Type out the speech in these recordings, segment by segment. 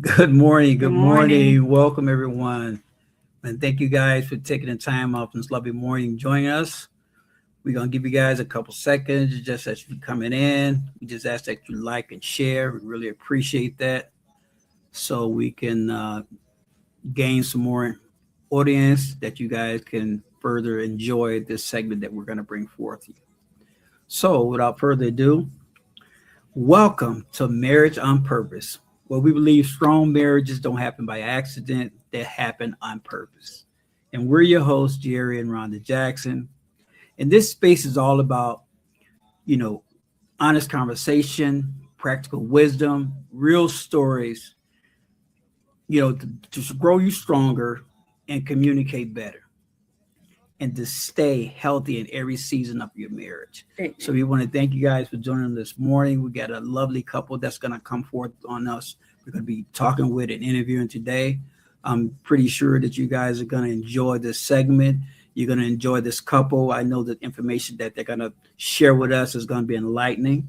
Good morning. Good Good morning. morning. Welcome, everyone. And thank you guys for taking the time off this lovely morning joining us. We're going to give you guys a couple seconds just as you coming in. We just ask that you like and share. We really appreciate that so we can gain some more audience that you guys can further enjoy this segment that we're going to bring forth. So, without further ado, welcome to Marriage on Purpose, where we believe strong marriages don't happen by accident, they happen on purpose. And we're your hosts, Jerry and Rhonda Jackson. And this space is all about, you know, honest conversation, practical wisdom, real stories, to grow you stronger and communicate better and to stay healthy in every season of your marriage. So we want to thank you guys for joining this morning. We got a lovely couple that's going to come forth on us. We're going to be talking with and interviewing today. I'm pretty sure that you guys are going to enjoy this segment. You're going to enjoy this couple. I know the information that they're going to share with us is going to be enlightening.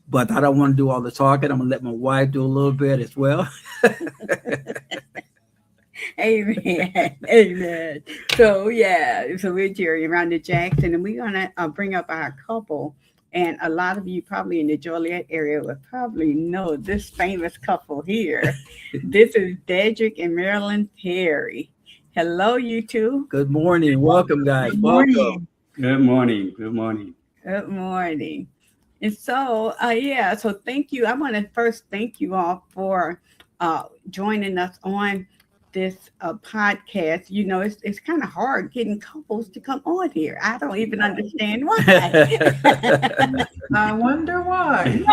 But I don't want to do all the talking. I'm going to let my wife do a little bit as well. Amen. Amen. So, we're Jerry and Rhonda Jackson, and we're going to bring up our couple. And a lot of you probably in the Joliet area would probably know this famous couple here. This is Deddrick and Marilyn Perry. Hello, you two. Good morning. Welcome, guys. Good Welcome. morning. Good morning. Good morning. Good morning. And so thank you. I want to first thank you all for joining us on this podcast. You know, it's kind of hard getting couples to come on here. I don't even understand why. I wonder why.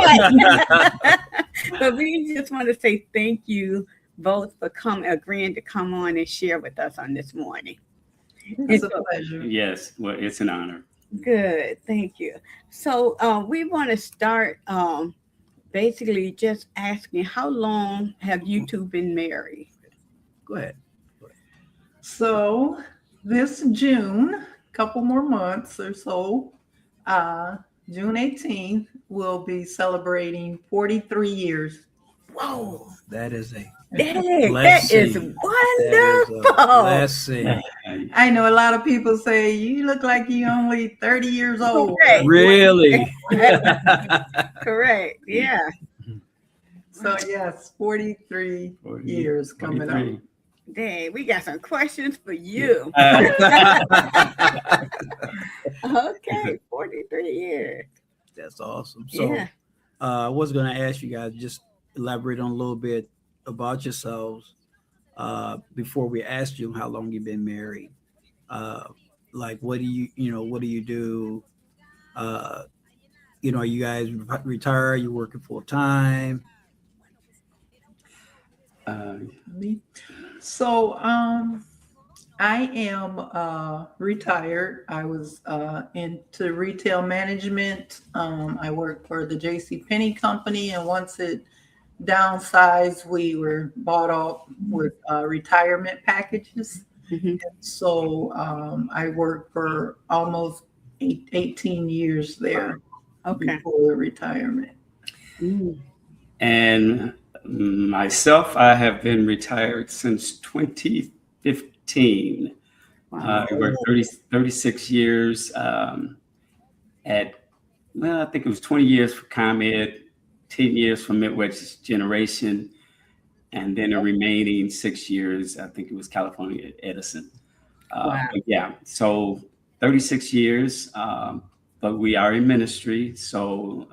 But we just want to say thank you both for agreeing to come on and share with us on this morning. It's a pleasure. Yes, well, it's an honor. Good, thank you. So we want to start basically just asking, how long have you two been married? Go ahead. So this June, a couple more months or so, June 18th, we'll be celebrating 43 years. Whoa, That is a that is wonderful. blessing. I know a lot of people say, you look like you're only 30 years old. Correct. Really? Correct, yeah. So yes, 43 years coming 43. up. Dang, we got some questions for you. Okay, 43 years. That's awesome. So Yeah. I was going to ask you guys just elaborate on a little bit about yourselves before we asked you how long you've been married. Like, what do you do? Are you guys retired? You working full time? Me. So I am retired. I was into retail management. I worked for the J.C. company, and once it downsized, we were bought off with retirement packages. Mhm. So I worked for almost 18 years there Okay. before retirement. Mm. And myself, I have been retired since 2015. Wow. I worked 36 years I think it was 20 years for ComEd, 10 years for Midwest Generation, and then the remaining 6 years, I think it was California Edison. Wow. But yeah, so 36 years, but we are in ministry. So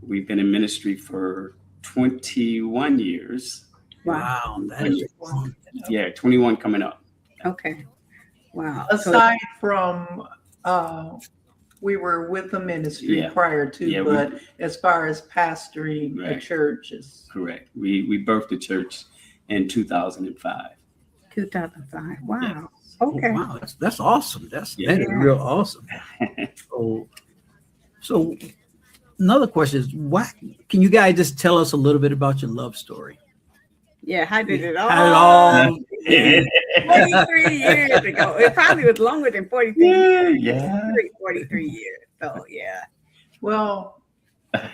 we've been in ministry for 21 years. Wow. Wow, that is long. Yeah, 21 coming up. Okay. Wow. Aside from we were with the ministry Yeah. prior to, Yeah, but as far as pastoring the Right. churches. Correct. We birthed the church in 2005. 2005. Wow. Yeah. Okay. Oh, wow, that's awesome. That is Yeah. real awesome. So another question is, what can you guys just tell us a little bit about your love story? Yeah. How did it all? How did it all 43 years ago. It probably was longer than 43 years. Yeah. 43 years. So yeah. Well,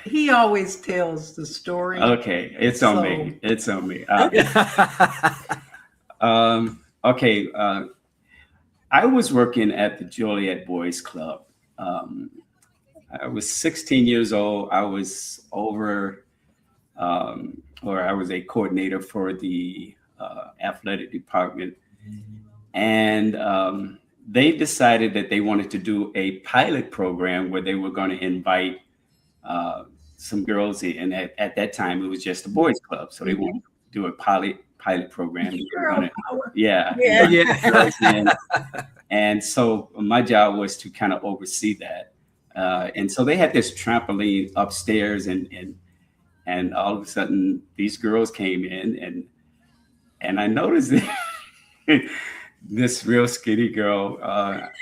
he always tells the story. Okay, it's on me. It's on me. Okay. I was working at the Joliet Boys Club. I was 16 years old. I was over, or I was a coordinator for the athletic department. And they decided that they wanted to do a pilot program where they were going to invite some girls in. And at that time, it was just a boys club. So they wanted to do a pilot program. Yeah. And so my job was to kind of oversee that. And so they had this trampoline upstairs, and all of a sudden these girls came in, and I noticed this real skinny girl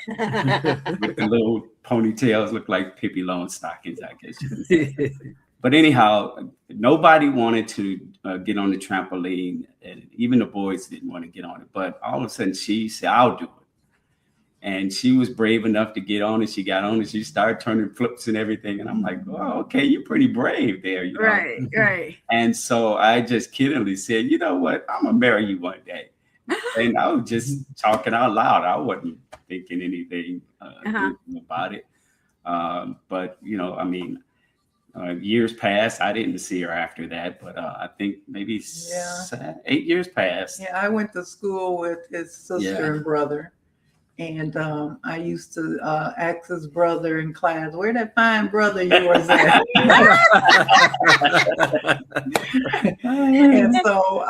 with the little ponytails, looked like Pippi Longstockings, I guess you can say. But anyhow, nobody wanted to get on the trampoline, and even the boys didn't want to get on it. But all of a sudden, she said, "I'll do it." And she was brave enough to get on it. She got on it. She started turning flips and everything. And I'm like, "Oh, okay, you're pretty brave there." You know? Right. And so I just kiddingly said, "You know what? I'm gonna marry you one day." And I was just talking out loud. I wasn't thinking anything about it. But you know, I mean, years passed. I didn't see her after that, but I think maybe 8 years passed. Yeah, I went to school with his sister and brother. And I used to ask his brother in class, "Where that fine brother of yours at?" And so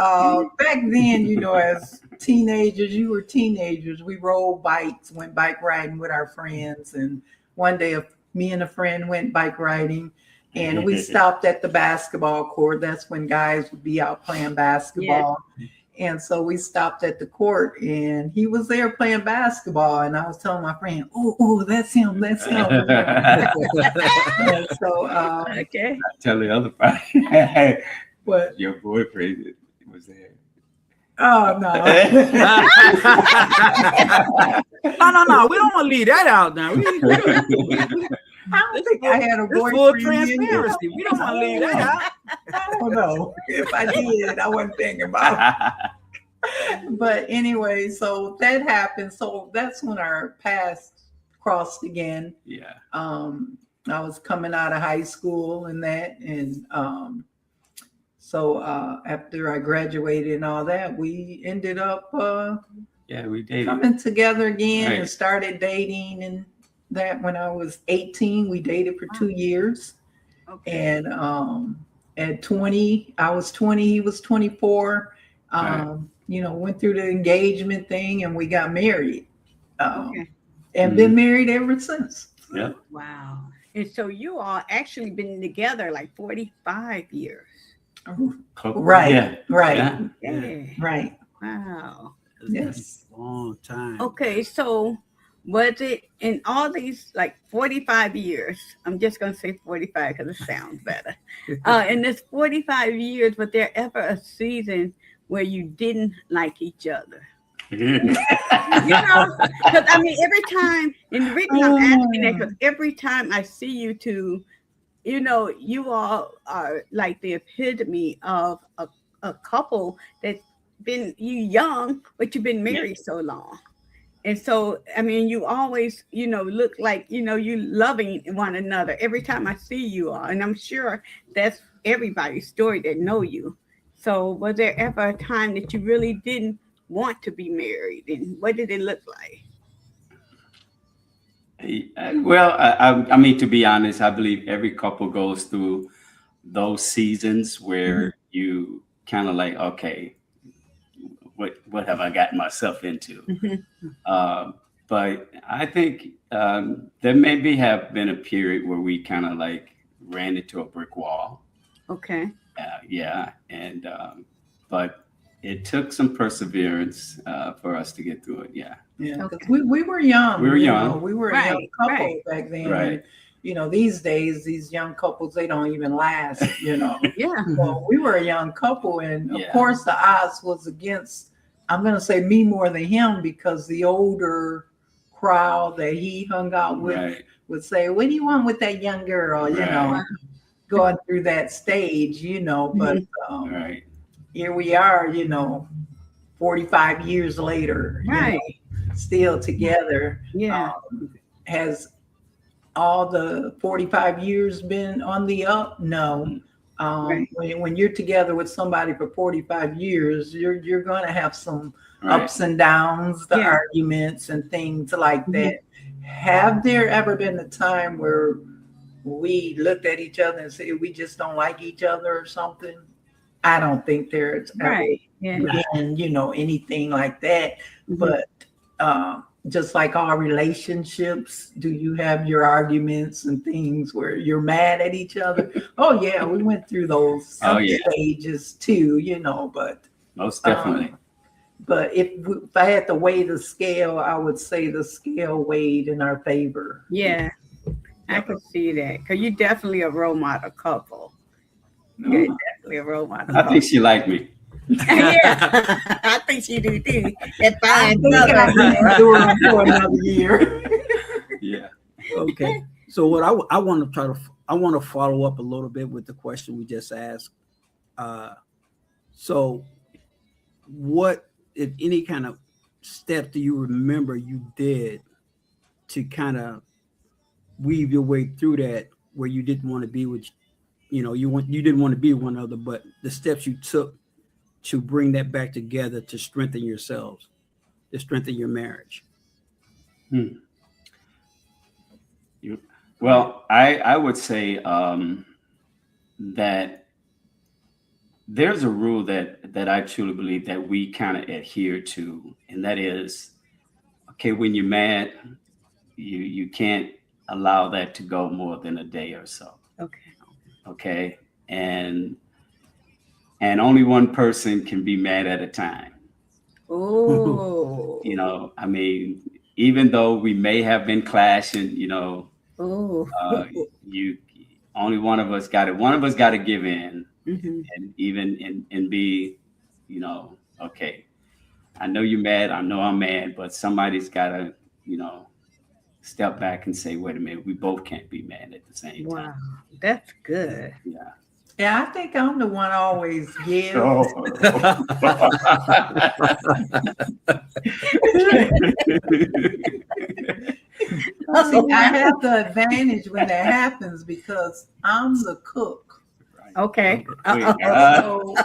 back then, you know, as teenagers, we rode bikes, went bike riding with our friends. And one day me and a friend went bike riding, and we stopped at the basketball court. That's when guys would be out playing basketball. Yeah. And so we stopped at the court, and he was there playing basketball. And I was telling my friend, "Oh, that's him, that's him." And so, okay. Tell the other part. What? Your boyfriend was there. Oh, no. No. We don't want to leave that out now. I don't think I had a boyfriend. Full transparency. We don't want to leave that out. I don't know. If I did, I wasn't thinking about it. But anyway, so that happened. So that's when our paths crossed again. Yeah. I was coming out of high school and that. And so after I graduated and all that, we ended up we dated. Coming together again and started dating. And that when I was 18, we dated for 2 years. Okay. And at 20, I was 20, he was 24. You know, went through the engagement thing, and we got married. And been married ever since. Yeah. Wow. And so you all actually been together like 45 years. Right. Yeah. Right. Yeah. Right. Wow. Yes. Long time. Okay, so was it in all these like 45 years? I'm just going to say 45 because it sounds better. In this 45 years, was there ever a season where you didn't like each other? You know, because I mean, every time, and the reason I'm asking that, because every time I see you two, you know, you all are like the epitome of a couple that's been young, but you've been married so long. And so, I mean, you always, you know, look like, you know, you loving one another every time I see you all. And I'm sure that's everybody's story that know you. So was there ever a time that you really didn't want to be married? And what did it look like? Well, I mean, to be honest, I believe every couple goes through those seasons where you kind of like, okay, what have I gotten myself into? But I think there maybe have been a period where we kind of like ran into a brick wall. Okay. And but it took some perseverance for us to get through it. Yeah. Okay. We were young. We were young. Know, we were a young couple back then. Right. You know, these days, these young couples, they don't even last, you know. Well, we were a young couple, and of course the odds was against, I'm going to say me more than him, because the older crowd that he hung out with would say, "What do you want with that young girl?" You know. going through that stage, but All right. here we are, 45 years later, Right. still together. Yeah. Has all the 45 years been on the up? No. Right. When you're together with somebody for 45 years, you're going to have some Right. ups and downs, the Yeah. arguments and things like that. Have there ever been a time where we looked at each other and said we just don't like each other or something? I don't think there's ever Right. Yeah. been, anything like that. Mhm. But just like all relationships, do you have your arguments and things where you're mad at each other? Oh yeah, we went through those Oh, yeah. stages too, but Most definitely. but if I had to weigh the scale, I would say the scale weighed in our favor. Yeah. I could see that because you're definitely a role model couple. No, You're definitely a role model I couple. think she liked me. Yeah. I think she do too. That I fine think I brother. can endure them for another year. Yeah. Okay. So what I want to follow up a little bit with the question we just asked. So what, if any, kind of step do you remember you did to kind of weave your way through that, where you didn't want to be with, you didn't want to be with one another, but the steps you took to bring that back together to strengthen yourselves, to strengthen your marriage? Well, I would say that there's a rule that I truly believe that we kind of adhere to, and that is, okay, when you're mad, you can't allow that to go more than a day or so. Okay. Okay, and only one person can be mad at a time. Oh. I mean, even though we may have been clashing, Oh. you only one of us got it. One of us got to give in, Mhm. and even and be, okay. I know you're mad. I know I'm mad, but somebody's got to, step back and say, wait a minute, we both can't be mad at the same Wow. time. That's good. Yeah. Yeah, I think I'm the one always give. See, I have the advantage when that happens because I'm the cook. Okay. So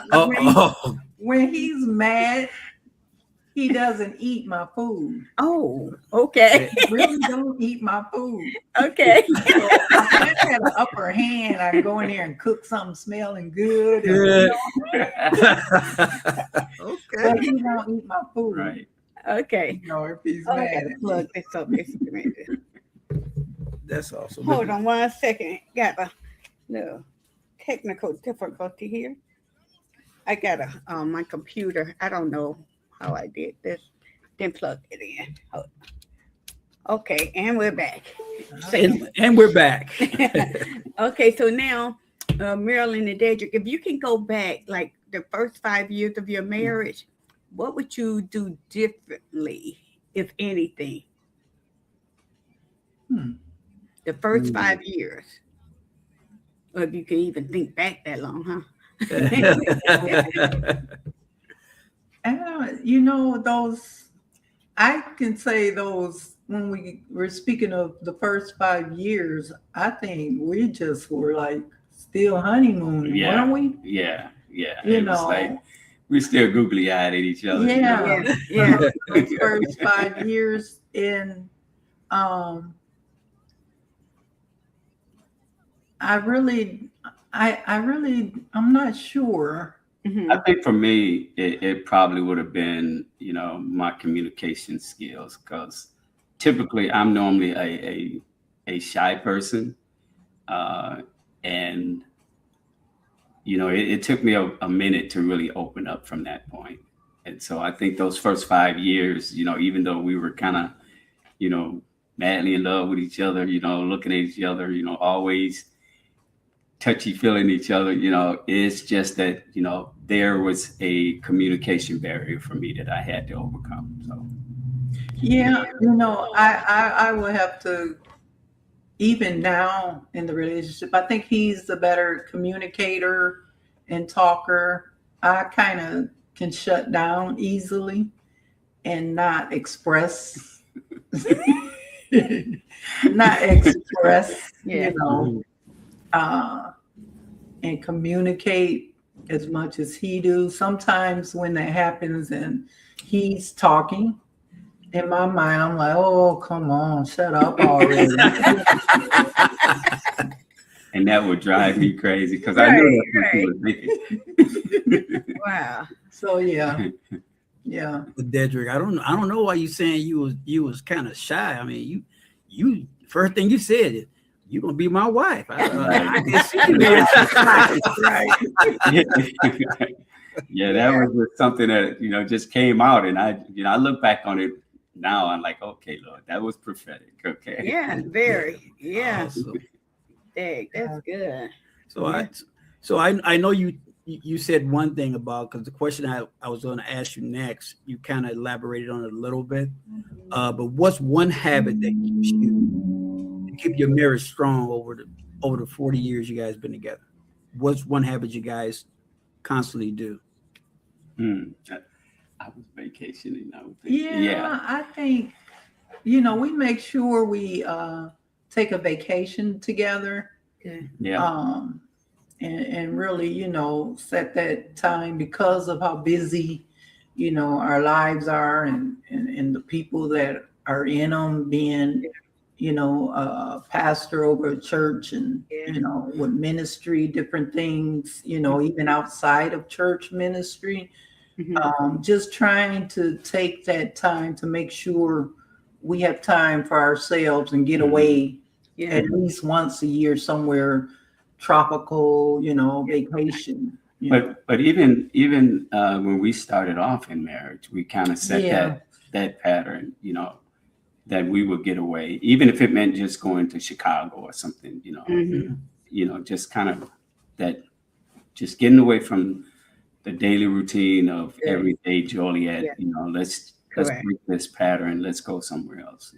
when he's mad, he doesn't eat my food. Oh, okay. He really don't eat my food. Okay. So I had an upper hand. I go in there and cook something smelling good. Good. But Okay. he don't eat my food. Right. Okay. If he's Oh, I mad gotta at plug me. this up. This minute. That's awesome. Hold on 1 second. Got a little technical difficulty here. I got my computer. I don't know how I did this. Then plug it in. Hold on. Okay, and we're back. And we're back. Okay, so now Marilyn and Deddrick, if you can go back like the first 5 years of your marriage, what would you do differently, if anything? The first 5 years. Or if you can even think back that long, huh? Those, I can say those, when we were speaking of the first 5 years, I think we just were like still honeymooning, Yeah. weren't we? Yeah. Yeah. You It was know. like we're still googly eyed at each other. Yeah. Yeah. Those first 5 years in, I'm not sure. Mhm. I think for me, it probably would have been, my communication skills, because typically I'm normally a shy person. And, it took me a minute to really open up from that point. And so I think those first 5 years, even though we were kind of, madly in love with each other, looking at each other, always touchy feeling each other, it's just that, there was a communication barrier for me that I had to overcome. So Yeah, I will have to even now in the relationship, I think he's the better communicator and talker. I kind of can shut down easily and not express, not express, Yeah. And communicate as much as he do. Sometimes when that happens and he's talking, in my mind, I'm like, oh, come on, shut up already. And that would drive me crazy because I knew that's what you were thinking. Wow. So yeah. Deddrick, I don't know why you saying you was kind of shy. I mean, you first thing you said is you're gonna be my wife. I can see you there. Right. Yeah, that was just something that just came out, and I look back on it now. I'm like, okay, Lord, that was prophetic. Okay. Yeah, very. Yeah. Awesome. Dang, that's good. So I know you said one thing about, because the question I was going to ask you next, you kind of elaborated on it a little bit. But what's one habit that keeps you to keep your marriage strong over the 40 years you guys been together? What's one habit you guys constantly do? I was vacationing. I think we make sure we take a vacation together. Yeah. And really, set that time because of how busy, our lives are and the people that are in them, being, pastor over a church and, with ministry, different things, even outside of church ministry. Just trying to take that time to make sure we have time for ourselves and get away at least once a year somewhere tropical, vacation. But even when we started off in marriage, we kind of set that pattern, that we would get away, even if it meant just going to Chicago or something, just kind of that, just getting away from the daily routine of everyday Joliet. Let's break this pattern. Let's go somewhere else.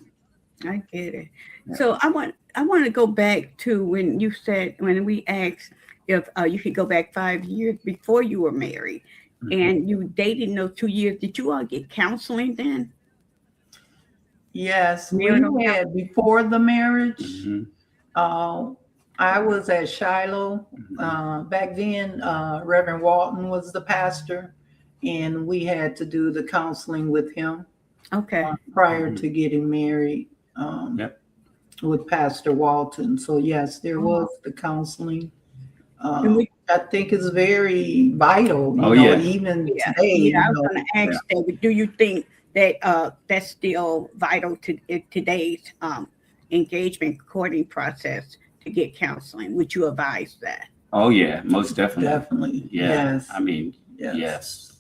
I get it. Yeah. So I want to go back to when you said, when we asked if you could go back 5 years before you were married, and you dated in those 2 years. Did you all get counseling then? Yes, we had before the marriage. I was at Shiloh. Back then, Reverend Walton was the pastor, and we had to do the counseling with him. Okay. Prior to getting married. With Pastor Walton. So yes, there was the counseling. I think it's very vital. Even today. Yeah, I was going to ask that. Do you think that that's still vital to today's engagement courting process to get counseling? Would you advise that? Oh yeah, most definitely. Definitely. Yeah. Yes. I mean, yes.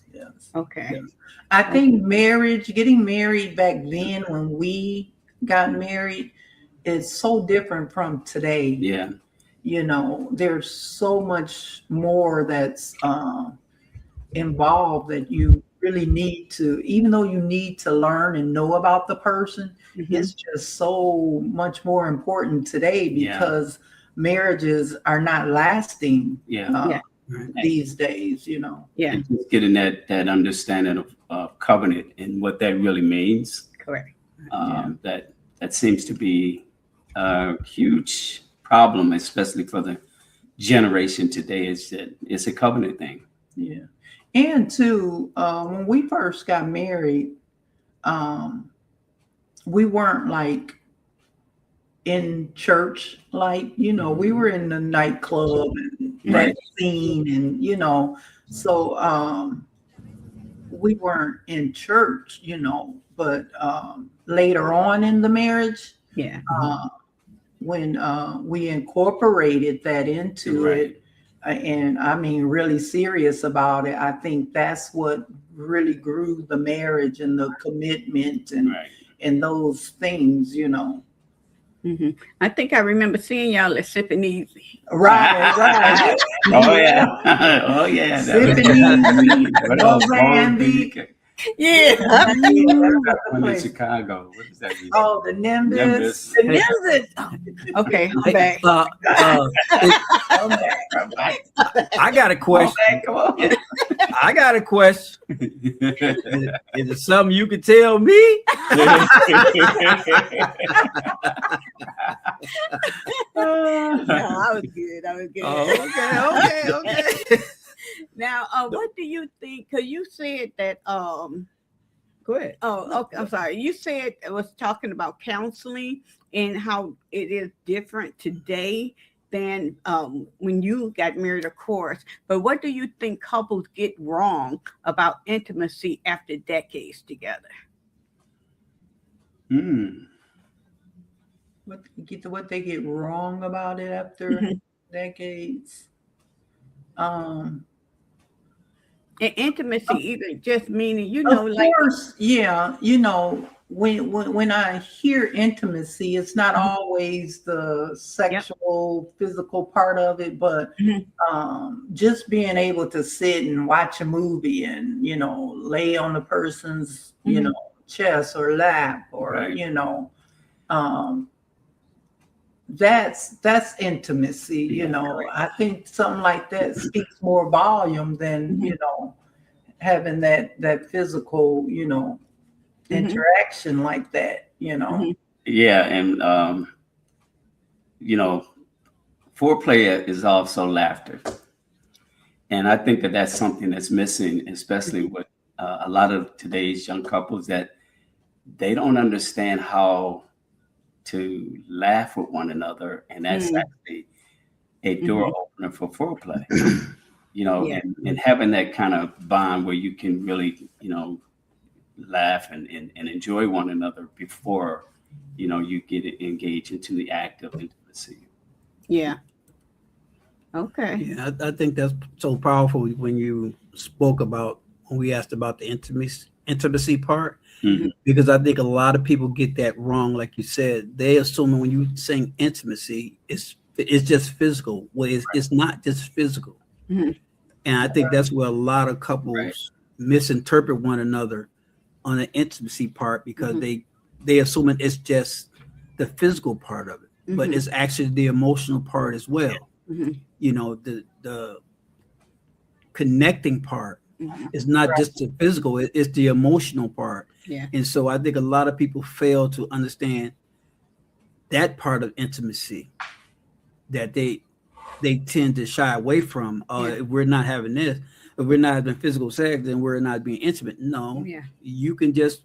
Okay. Yes. I think getting married back then when we got married is so different from today. Yeah. There's so much more that's involved that you really need to, even though you need to learn and know about the person, it's just so much more important today because marriages are not lasting these days, Yeah. And just getting that understanding of covenant and what that really means. Correct. That seems to be a huge problem, especially for the generation today, is that it's a covenant thing. Yeah. And too, when we first got married, we weren't like in church, like, we were in the nightclub and that scene and, so we weren't in church, but later on in the marriage, when we incorporated that into it, and I mean really serious about it, I think that's what really grew the marriage and the commitment and those things, I think I remember seeing y'all at Sipping Easy. Right. Oh yeah. Sipping Easy, Mozambique. Yeah. That one in Chicago. What does that mean? Oh, the Nimbus. The Nimbus. Okay, I'm back. I'm back. I'm back. I got a question. Come on. I got a question. Is it something you could tell me? No, I was good. I was good. Oh, okay. Now, what do you think? Because you said that. Go ahead. Oh, okay. I'm sorry. You said it was talking about counseling and how it is different today than when you got married, of course. But what do you think couples get wrong about intimacy after decades together? What they get wrong about it after decades. And intimacy, even just meaning, Of like. course, yeah. When I hear intimacy, it's not always the sexual, physical part of it, but just being able to sit and watch a movie and lay on the person's chest or lap or that's intimacy. I think something like that speaks more volume than having that physical interaction like that. Yeah, and foreplay is also laughter, and I think that's something that's missing, especially with a lot of today's young couples, that they don't understand how to laugh with one another, and that's actually a door opener for foreplay. And having that kind of bond where you can really laugh and enjoy one another before you get engaged into the act of intimacy. Yeah. Okay. Yeah, I think that's so powerful when you spoke about, when we asked about the intimacy part, because I think a lot of people get that wrong. Like you said, they assume when you saying intimacy, it's just physical. Well, it's not just physical. And I think that's where a lot of couples misinterpret one another on the intimacy part, because they assume it's just the physical part of it, but it's actually the emotional part as well. The connecting part is not just the physical, it's the emotional part. And so I think a lot of people fail to understand that part of intimacy, that they tend to shy away from. If we're not having this, if we're not having physical sex, then we're not being intimate. No, you can just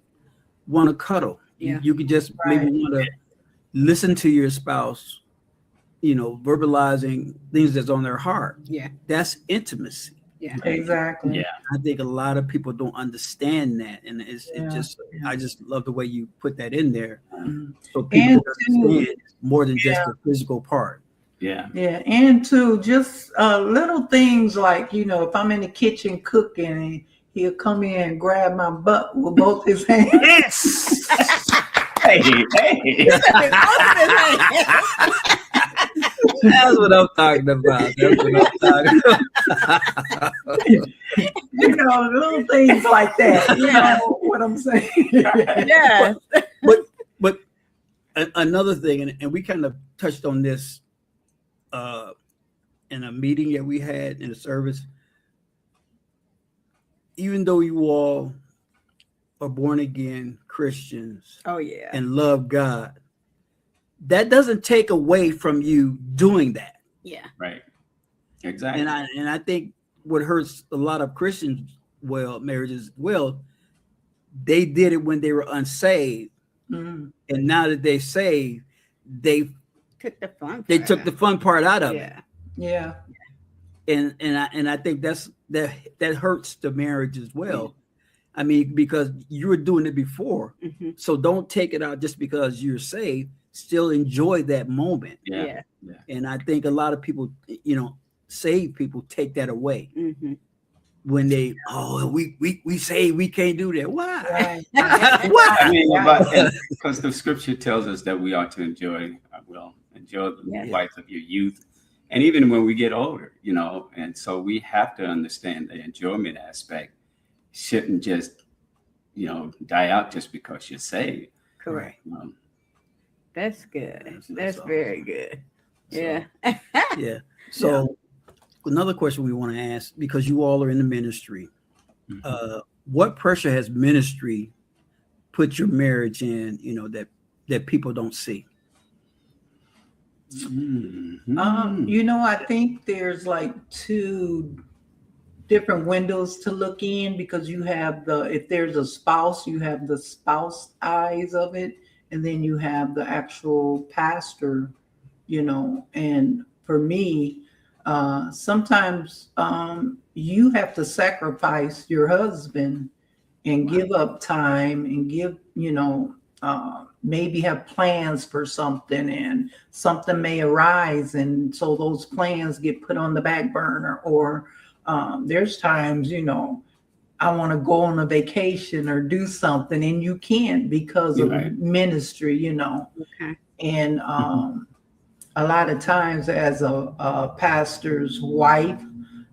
want to cuddle. You can just maybe want to listen to your spouse, verbalizing things that's on their heart. That's intimacy. Exactly. I think a lot of people don't understand that, and I just love the way you put that in there, so people understand it's more than just the physical part. And too, just little things like if I'm in the kitchen cooking, he'll come in and grab my butt with both his hands. Yes. Hey. That's what I'm talking about. Little things like that. You know what I'm saying? Yeah. But another thing, and we kind of touched on this in a meeting that we had in the service. Even though you all are born again Christians, and love God, that doesn't take away from you doing that. Right. Exactly. And I think what hurts a lot of Christians, marriages, they did it when they were unsaved, and now that they're saved, they took the fun part out of it. Yeah. And I think that hurts the marriage as well. I mean, because you were doing it before, so don't take it out just because you're saved. Still enjoy that moment. Yeah. And I think a lot of people, saved people, take that away when they we say we can't do that. Why? What? I mean, because the scripture tells us that we ought to enjoy the life of your youth, and even when we get older, and so we have to understand the enjoyment aspect shouldn't just die out just because you're saved. Correct. Um, That's good. That's awesome. very good. So, Yeah. yeah. So another question we want to ask, because you all are in the ministry, what pressure has ministry put your marriage in, that people don't see? I think there's like two different windows to look in, because you have if there's a spouse, you have the spouse eyes of it, and then you have the actual pastor, and for me, sometimes you have to sacrifice your husband and give up time and give, maybe have plans for something, and something may arise. And so those plans get put on the back burner, or there's times, I want to go on a vacation or do something, and you can't because of ministry, Okay. and a lot of times as a pastor's wife,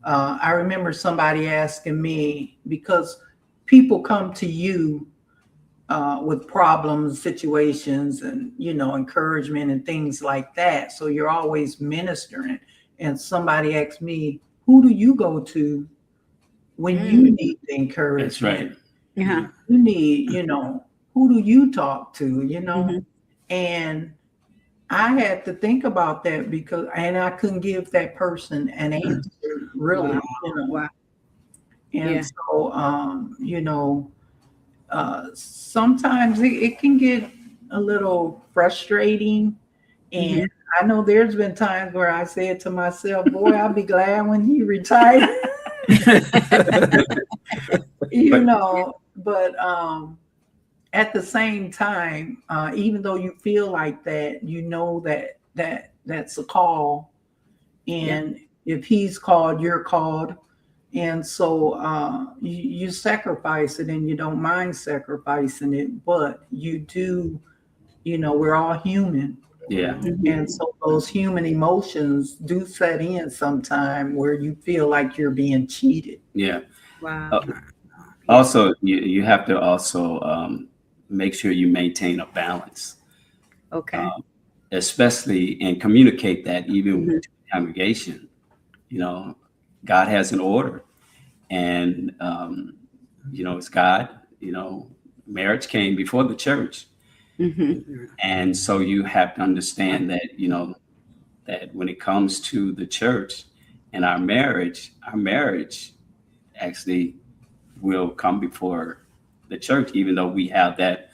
I remember somebody asking me, because people come to you with problems, situations, and encouragement and things like that. So you're always ministering. And somebody asked me, "Who do you go to when you need the encouragement?" That's right. Yeah. You need, who do you talk to? And I had to think about that, and I couldn't give that person an answer, really. Wow. And so, sometimes it can get a little frustrating. And I know there's been times where I said to myself, boy, I'll be glad when he retired. But at the same time, even though you feel like that, that's a call. And if he's called, you're called. And so you sacrifice it, and you don't mind sacrificing it, but you do, we're all human. Yeah. And so those human emotions do set in sometime where you feel like you're being cheated. Yeah. Wow. Also, you have to also make sure you maintain a balance. Okay. Especially, and communicate that even with the congregation. God has an order, and it's God. Marriage came before the church, and so you have to understand that that when it comes to the church and our marriage actually will come before the church, even though we have that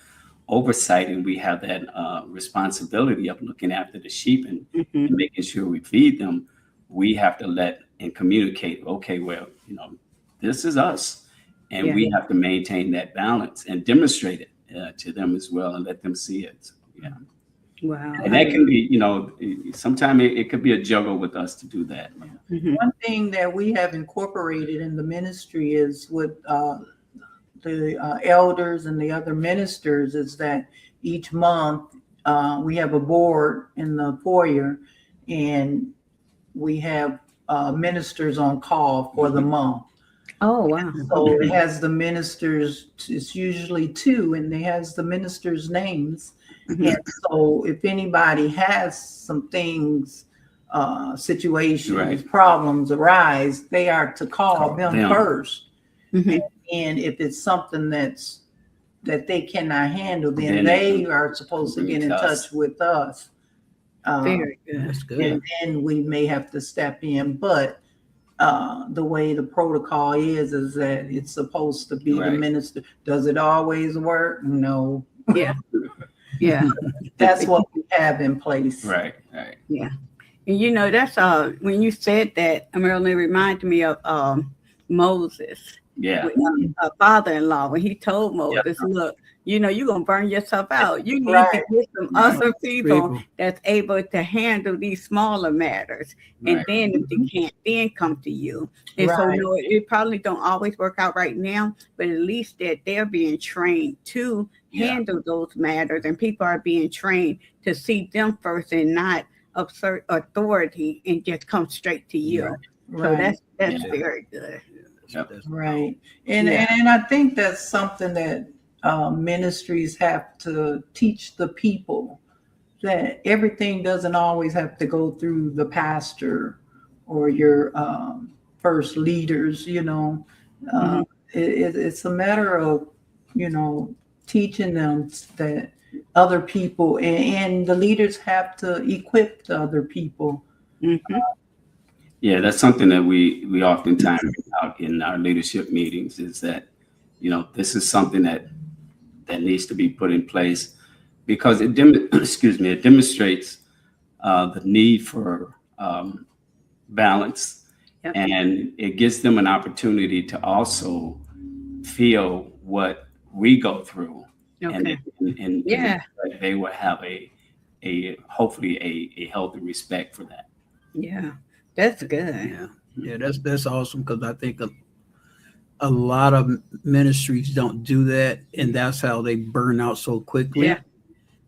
oversight and we have that responsibility of looking after the sheep and making sure we feed them. We have to let and communicate, okay, well, this is us, and we have to maintain that balance and demonstrate it to them as well, and let them see it. Yeah. Wow. And that can be, sometimes it could be a juggle with us to do that. One thing that we have incorporated in the ministry is with the elders and the other ministers, is that each month we have a board in the foyer, and we have ministers on call for the month. Oh, wow. So it has the ministers, it's usually two, and it has the ministers' names. And so if anybody has some things, situations, problems arise, they are to call them first. And if it's something that they cannot handle, then they are supposed to get in touch with us. Very good. That's good. And then we may have to step in. But the way the protocol is that it's supposed to be the minister. Does it always work? No. Yeah. Yeah. That's what we have in place. Right. Yeah. And that's when you said that, Marilyn, reminded me of Moses. Yeah. A father-in-law, when he told Moses, look, you're going to burn yourself out. You need to get some other people that's able to handle these smaller matters. And then if they can't, then come to you. And so it probably don't always work out right now, but at least that they're being trained to handle those matters, and people are being trained to see them first and not assert authority and just come straight to you. So that's very good. Right. And I think that's something that ministries have to teach the people that everything doesn't always have to go through the pastor or your first leaders. It's a matter of teaching them that other people and the leaders have to equip the other people. Mm-hmm. Yeah, that's something that we oftentimes bring out in our leadership meetings, is that this is something that needs to be put in place, because it demonstrates the need for balance. Yep. And it gives them an opportunity to also feel what we go through. Okay. And Yeah. they will have hopefully a healthy respect for that. Yeah, that's good. Yeah, that's awesome, because I think a lot of ministries don't do that, and that's how they burn out so quickly. Yeah.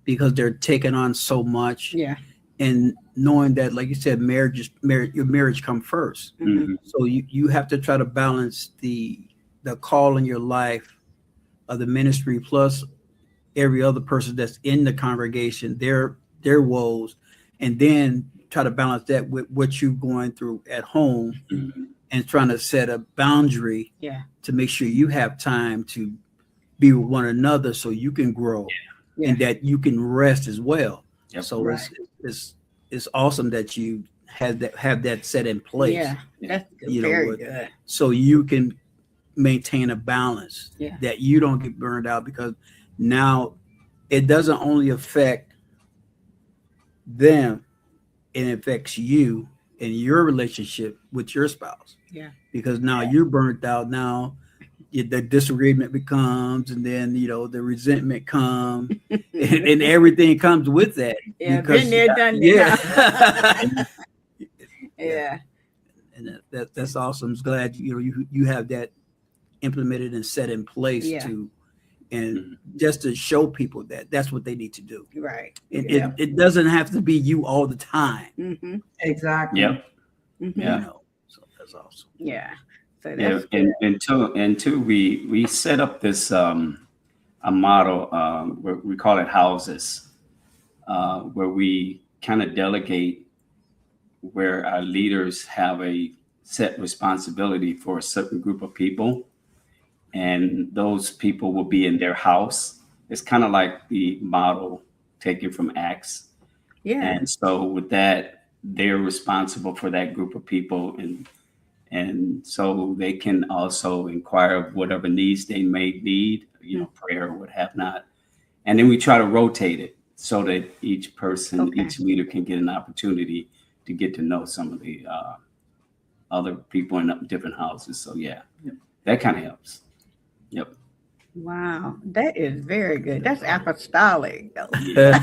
Because they're taking on so much. Yeah. And knowing that, like you said, your marriage come first. Mm-hmm. So you have to try to balance the call in your life of the ministry plus every other person that's in the congregation, their woes, and then try to balance that with what you're going through at home, and trying to set a boundary to make sure you have time to be with one another so you can grow and that you can rest as well. Yep. So it's awesome that you have that set in place. Yeah, that's very good. So you can maintain a balance, Yeah. that you don't get burned out, because now it doesn't only affect them, it affects you and your relationship with your spouse. Yeah. Because now you're burnt out. Now the disagreement becomes, and then the resentment comes, and everything comes with that. Yeah, because, been there, done that. Yeah. And that's awesome. I'm glad you have that implemented and set in place and just to show people that that's what they need to do. Right. It doesn't have to be you all the time. Mm-hmm. Exactly. Yep. Mm-hmm. Yeah. So that's awesome. Yeah. So that's and two, we set up this a model where we call it houses, where we kind of delegate, where our leaders have a set responsibility for a certain group of people, and those people will be in their house. It's kind of like the model taken from Acts. Yeah. And so with that, they're responsible for that group of people, and so they can also inquire of whatever needs they may need, prayer or what have not. And then we try to rotate it so that each person, each leader can get an opportunity to get to know some of the other people in different houses. So that kind of helps. Yep. Wow, that is very good. That's apostolic, though. Yeah.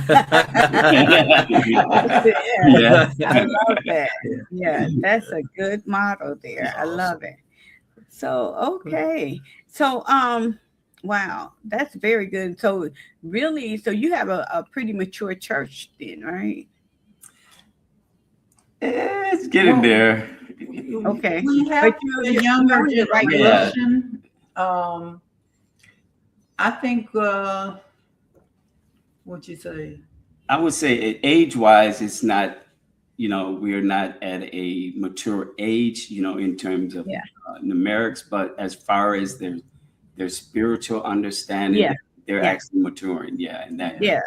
I love that. Yeah, that's a good model there. I love it. So so wow, that's very good. So really, so you have a pretty mature church then, right? It's getting there. Okay. We have But the you're younger on the right generation. I think, what'd you say? I would say age-wise, it's not, we're not at a mature age, in terms of numerics, but as far as their spiritual understanding, they're actually maturing. Yeah. And that. Yeah.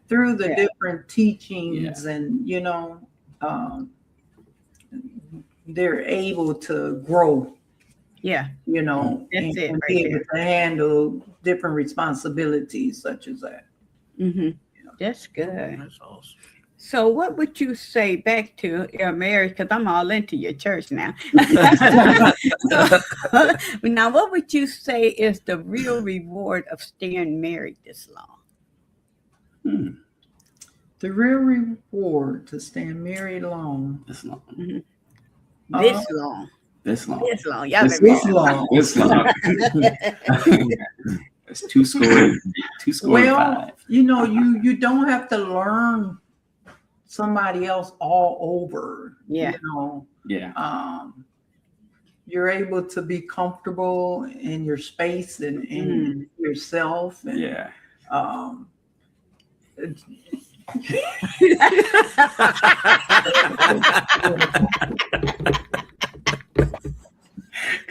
Through the different teachings and, they're able to grow. Yeah. And right be able there. to handle different responsibilities such as that. Mm-hmm. That's good. That's awesome. So what would you say back to your marriage? Because I'm all into your church now. Now, what would you say is the real reward of staying married this long? The real reward to staying married long. This long. Mm-hmm. This long. This long. This long. Y'all This been long. This long. It's two score Well, 5. you don't have to learn somebody else all over. Yeah. Yeah. you're able to be comfortable in your space and in yourself. And, Yeah.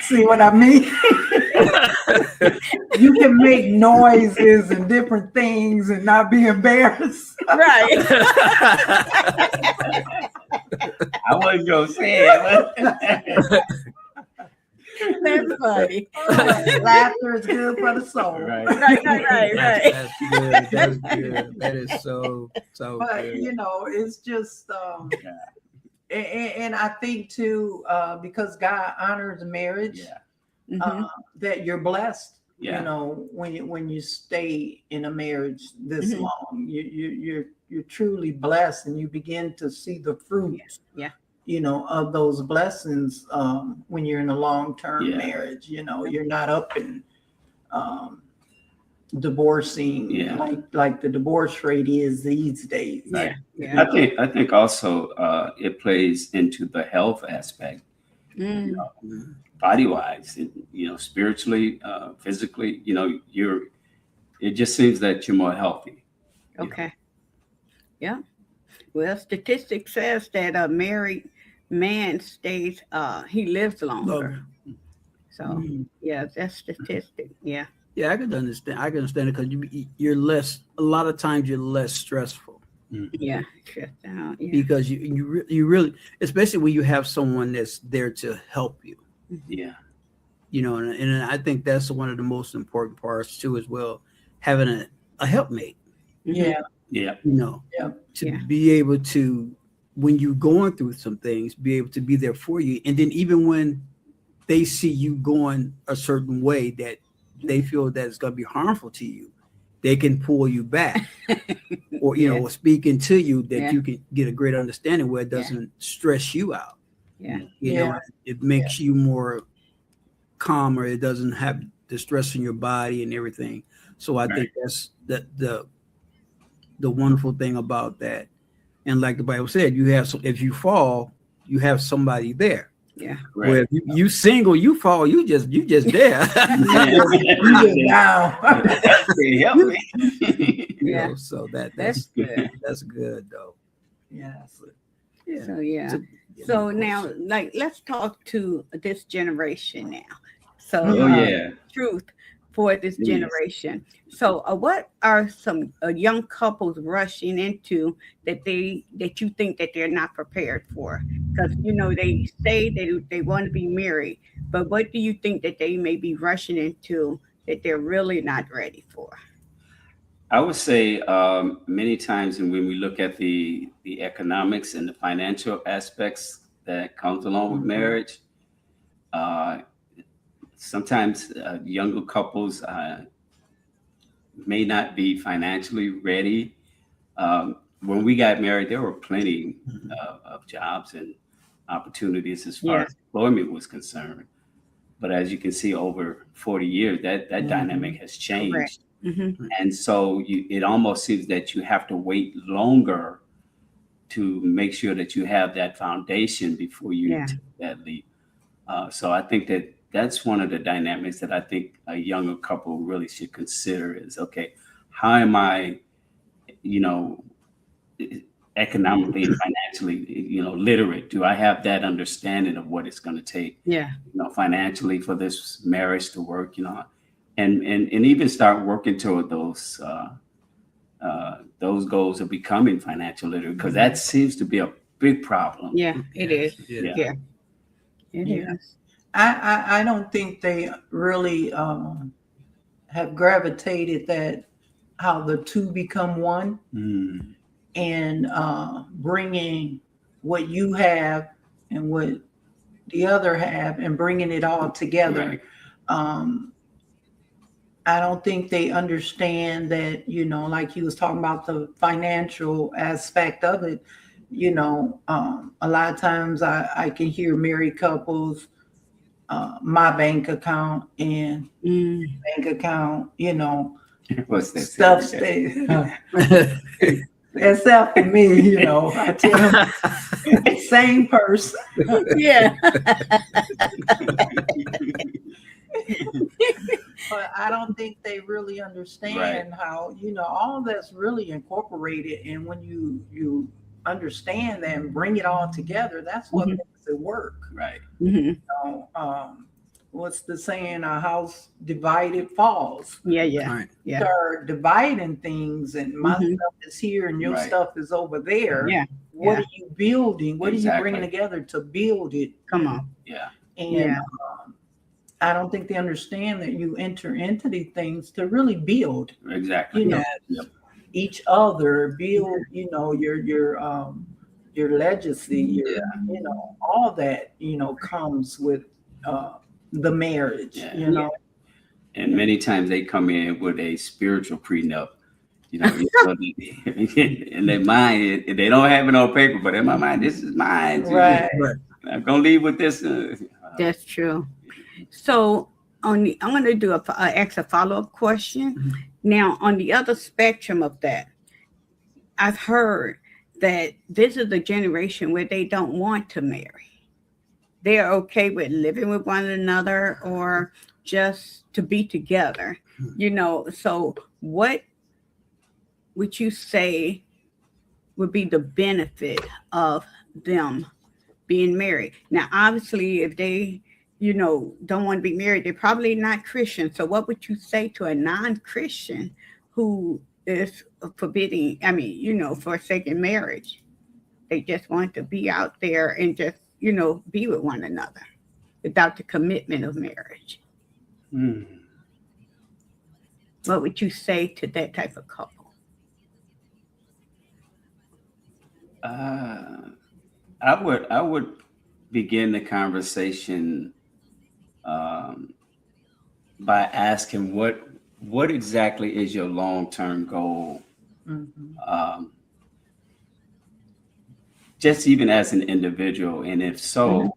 See what I mean? You can make noises and different things and not be embarrassed. Right. I wasn't gonna say it. That's funny. Laughter is good for the soul. Right. Right. That's good. That's good. That is so But good. you know, it's just and I think too, because God honors marriage, Yeah. that you're blessed. Yeah. You know, when you stay in a marriage this long, you're truly blessed, and you begin to see the fruits. Yeah. You know, of those blessings when you're in a long-term Yeah. marriage. You know, you're not up and divorcing like the divorce rate is these days. Yeah. Yeah. I think also it plays into the health aspect, body wise, you know, spiritually, physically. You know, it just seems that you're more healthy. Okay. Yeah. Well, statistics says that a married man stays, he lives longer. So yeah, that's statistic. Yeah. Yeah, I can understand. I can understand it because you're less. A lot of times you're less stressful. Yeah. Stressed out. Yeah. Because you really, especially when you have someone that's there to help you. Yeah. You know, and I think that's one of the most important parts too, as well, having a helpmate. Yeah. Yeah. You know, Yeah. to be able to, when you're going through some things, be able to be there for you, and then even when they see you going a certain way that they feel that it's going to be harmful to you, they can pull you back, or you know, speaking to you that you can get a great understanding where it doesn't stress you out. Yeah. You know, it makes you more calmer. It doesn't have the stress in your body and everything. So I think that's the wonderful thing about that. And like the Bible said, you have if you fall, you have somebody there. Yeah. Right. Where if you single, you fall, you just there. You just down. Hey, help me. You know, so that's good. That's good though. Yes. Yeah. So yeah. So now, like, let's talk to this generation now. So truth for this generation. So what are some young couples rushing into that you think that they're not prepared for? Because you know they say they want to be married, but what do you think that they may be rushing into that they're really not ready for? I would say many times, and when we look at the economics and the financial aspects that comes along with marriage, sometimes younger couples may not be financially ready. When we got married, there were plenty of jobs and opportunities as far as employment was concerned. But as you can see, over 40 years, that dynamic has changed. And so it almost seems that you have to wait longer to make sure that you have that foundation before you take that leap. So I think that's one of the dynamics that I think a younger couple really should consider is, okay, how am I, you know, economically and financially, you know, literate? Do I have that understanding of what it's going to take, you know, financially for this marriage to work, you know, and even start working toward those goals of becoming financial literate, because that seems to be a big problem. Yeah, it is. Yeah. It is. I don't think they really have gravitated that how the two become one, and bringing what you have and what the other have and bringing it all together. I don't think they understand that, you know, like he was talking about the financial aspect of it. You know, a lot of times I can hear married couples, my bank account and bank account, you know, What's that? stuff stays. except for me, I tell them, same person. Yeah. But I don't think they really understand how, all that's really incorporated. And when you understand that and bring it all together, that's what Mhm. makes it work. Right. Mhm. What's the saying? A house divided falls. Yeah, yeah, Right. yeah. Start dividing things, and my Mhm. stuff is here and your Right. stuff is over there. Yeah, What yeah. are you building? What are you bringing Exactly. together to build it? Come on. Yeah. And Yeah. I don't think they understand that you enter into these things to really build, Exactly. Yeah. Yep. each other, build, your legacy, all that, comes with the marriage, Yeah. And many times they come in with a spiritual prenup, in their mind, they don't have it on paper, but in my mind, this is mine. Right. Right. I'm gonna leave with this. That's true. So I'm going to do ask a follow-up question. Mhm. Now, on the other spectrum of that, I've heard that this is a generation where they don't want to marry. They're okay with living with one another or just to be together. So what would you say would be the benefit of them being married? Now, obviously, if they, don't want to be married, they're probably not Christian. So what would you say to a non-Christian who is forbidding, forsaking marriage? They just want to be out there and just, be with one another without the commitment of marriage. What would you say to that type of couple? I would begin the conversation by asking what exactly is your long-term goal. Mhm. Just even as an individual, and if so,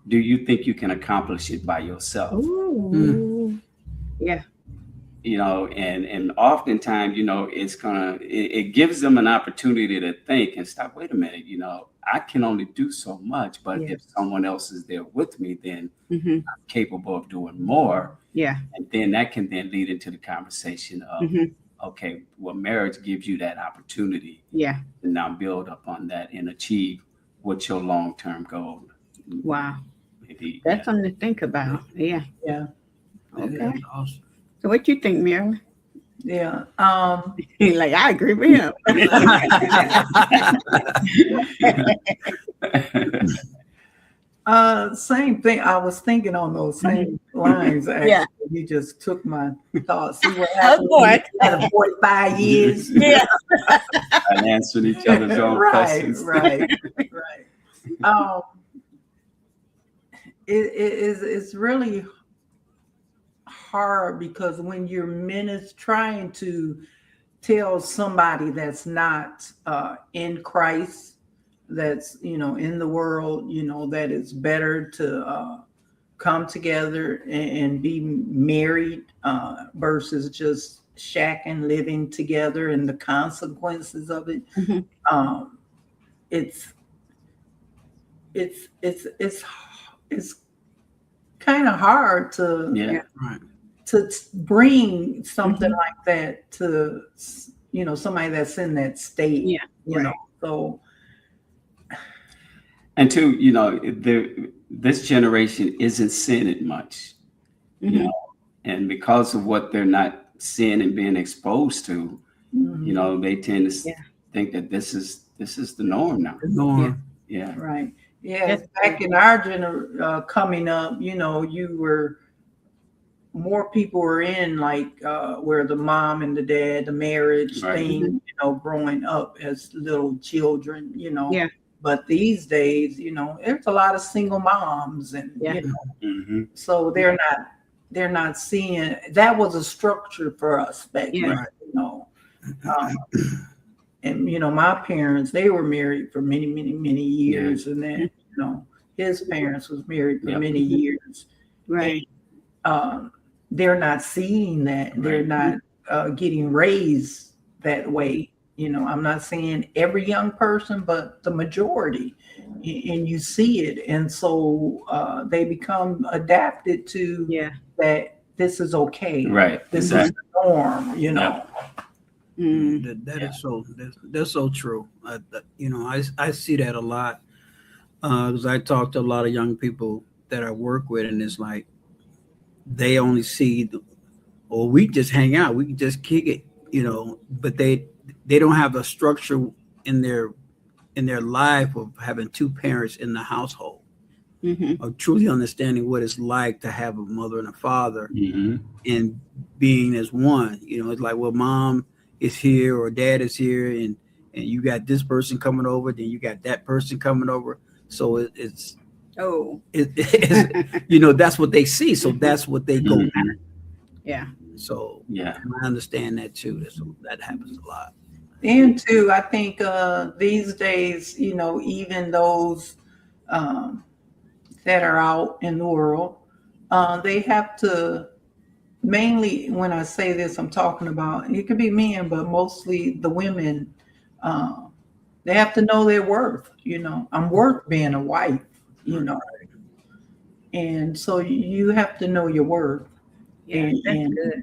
do you think you can accomplish it by yourself? Ooh. Yeah. And oftentimes, it gives them an opportunity to think and stop. Wait a minute, I can only do so much, but Yeah. if someone else is there with me, then Mm-hmm. I'm capable of doing more. Yeah. And then that can then lead into the conversation of, Mm-hmm. okay, well, marriage gives you that opportunity Yeah. to now build upon that and achieve what your long-term goal Wow. may be. That's something to think about. Yeah. Yeah. Okay. That's awesome. So what you think, Marilyn? Yeah. Like, I agree with him. Same thing. I was thinking on those same lines. Actually. Yeah. You just took my thoughts. See what Of happened course. at 45 years. Yeah. And answering each other's own Right, questions. right. It's really hard because when you're trying to tell somebody that's not in Christ, that's in the world, that it's better to come together and be married versus just shacking, living together, and the consequences of it. Mhm. It's kind of hard to Yeah. Right. to bring something like that to somebody that's in that state. Yeah, right. So And two, this generation isn't seeing it much, Mhm. and because of what they're not seeing and being exposed to, they tend to Yeah. think that this is the norm now. Norm. Yeah. right. Yeah, That's back in our coming up, more people were in like where the mom and the dad, the marriage Right. thing, growing up as little children, Yeah. But these days, there's a lot of single moms, and Yeah. Mhm. so they're not seeing that was a structure for us back Yeah. then. And my parents, they were married for many, many, many years, and then his parents was married for Yep. many years. Right. They're not seeing that. They're Right. not getting raised that way. I'm not saying every young person, but the majority, and you see it. And so they become adapted to Yeah. that this is okay. Right. This Exactly. is the norm, Yeah. That is so that's so true. I see that a lot because I talk to a lot of young people that I work with, and it's like they only see or we just hang out, we can just kick it, but they don't have a structure in their life of having two parents in the household, of truly understanding what it's like to have a mother and a father and being as one. It's like, well, mom is here or dad is here, and you got this person coming over, then you got that person coming over. So it's that's what they see. So that's what they go at. Yeah. So Yeah. I understand that too. So that happens a lot. And too, I think these days, even those that are out in the world, they have to, mainly when I say this, I'm talking about, it could be men, but mostly the women, they have to know their worth. I'm worth being a wife, and so you have to know your worth. Yeah, that's good.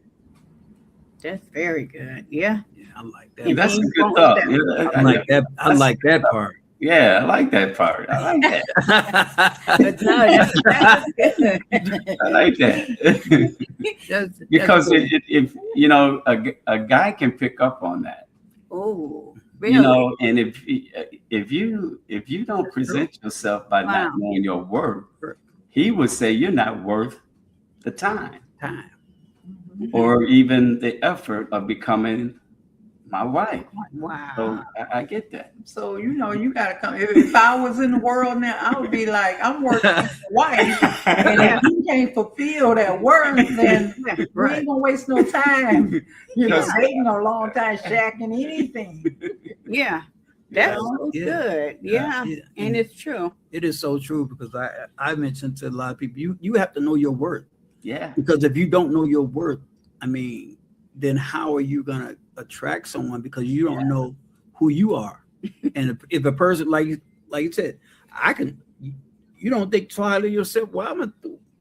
That's very good. Yeah. Yeah, I like that. That's a good thought. I like that. I like that part. Yeah, I like that part. I like that. But no, that's good. I like that. That's Because cool. if a guy can pick up on that, Oh, really? and if you don't present yourself by not knowing your worth, he would say you're not worth the time or even the effort of becoming my wife. Wow. So I get that. So you gotta come. If I was in the world now, I would be like, I'm working as a wife, and if you can't fulfill that worth, then we ain't gonna waste no time. Waiting a long time, shacking anything. Yeah. That's so good. Yeah. And it's true. It is so true because I mentioned to a lot of people, you have to know your worth. Yeah. Because if you don't know your worth, then how are you gonna attract someone, because you don't know who you are? And if a person like you said, you don't think twice of yourself, well,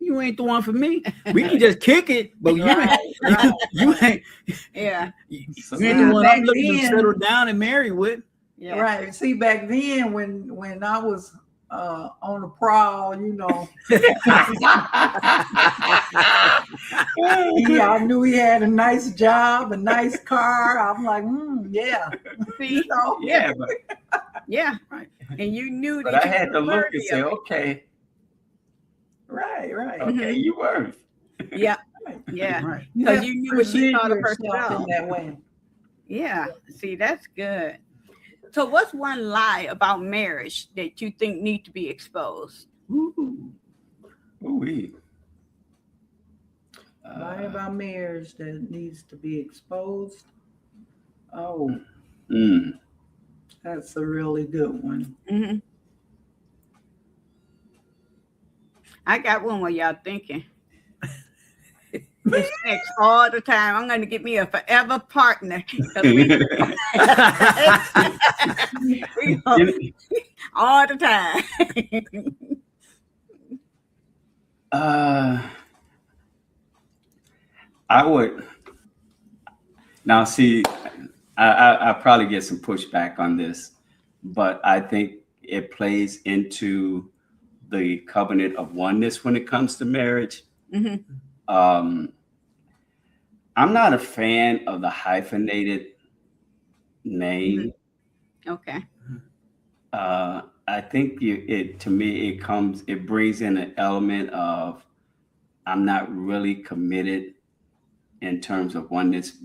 you ain't the one for me. We can just kick it, but you ain't. Yeah. You ain't the one I'm looking to settle down and marry with. Yeah. Right. See, back then when I was on the prowl, I knew he had a nice job, a nice car. I'm like, yeah. See? Yeah. Yeah. Right. And you knew But that I had to look and say, okay. Right. Okay, you worth. Yeah. Yeah. Right. Because you knew what she thought of herself. in that way. Yeah. See, that's good. So what's one lie about marriage that you think need to be exposed? Ooh-wee. Lie about marriage that needs to be exposed. Oh, that's a really good one. Mm-hmm. I got one where y'all thinking. It's sex all the time. I'm going to get me a forever partner. All the time. I would now see. I probably get some pushback on this, but I think it plays into the covenant of oneness when it comes to marriage. I'm not a fan of the hyphenated name. Okay. I think to me it brings in an element of I'm not really committed in terms of oneness.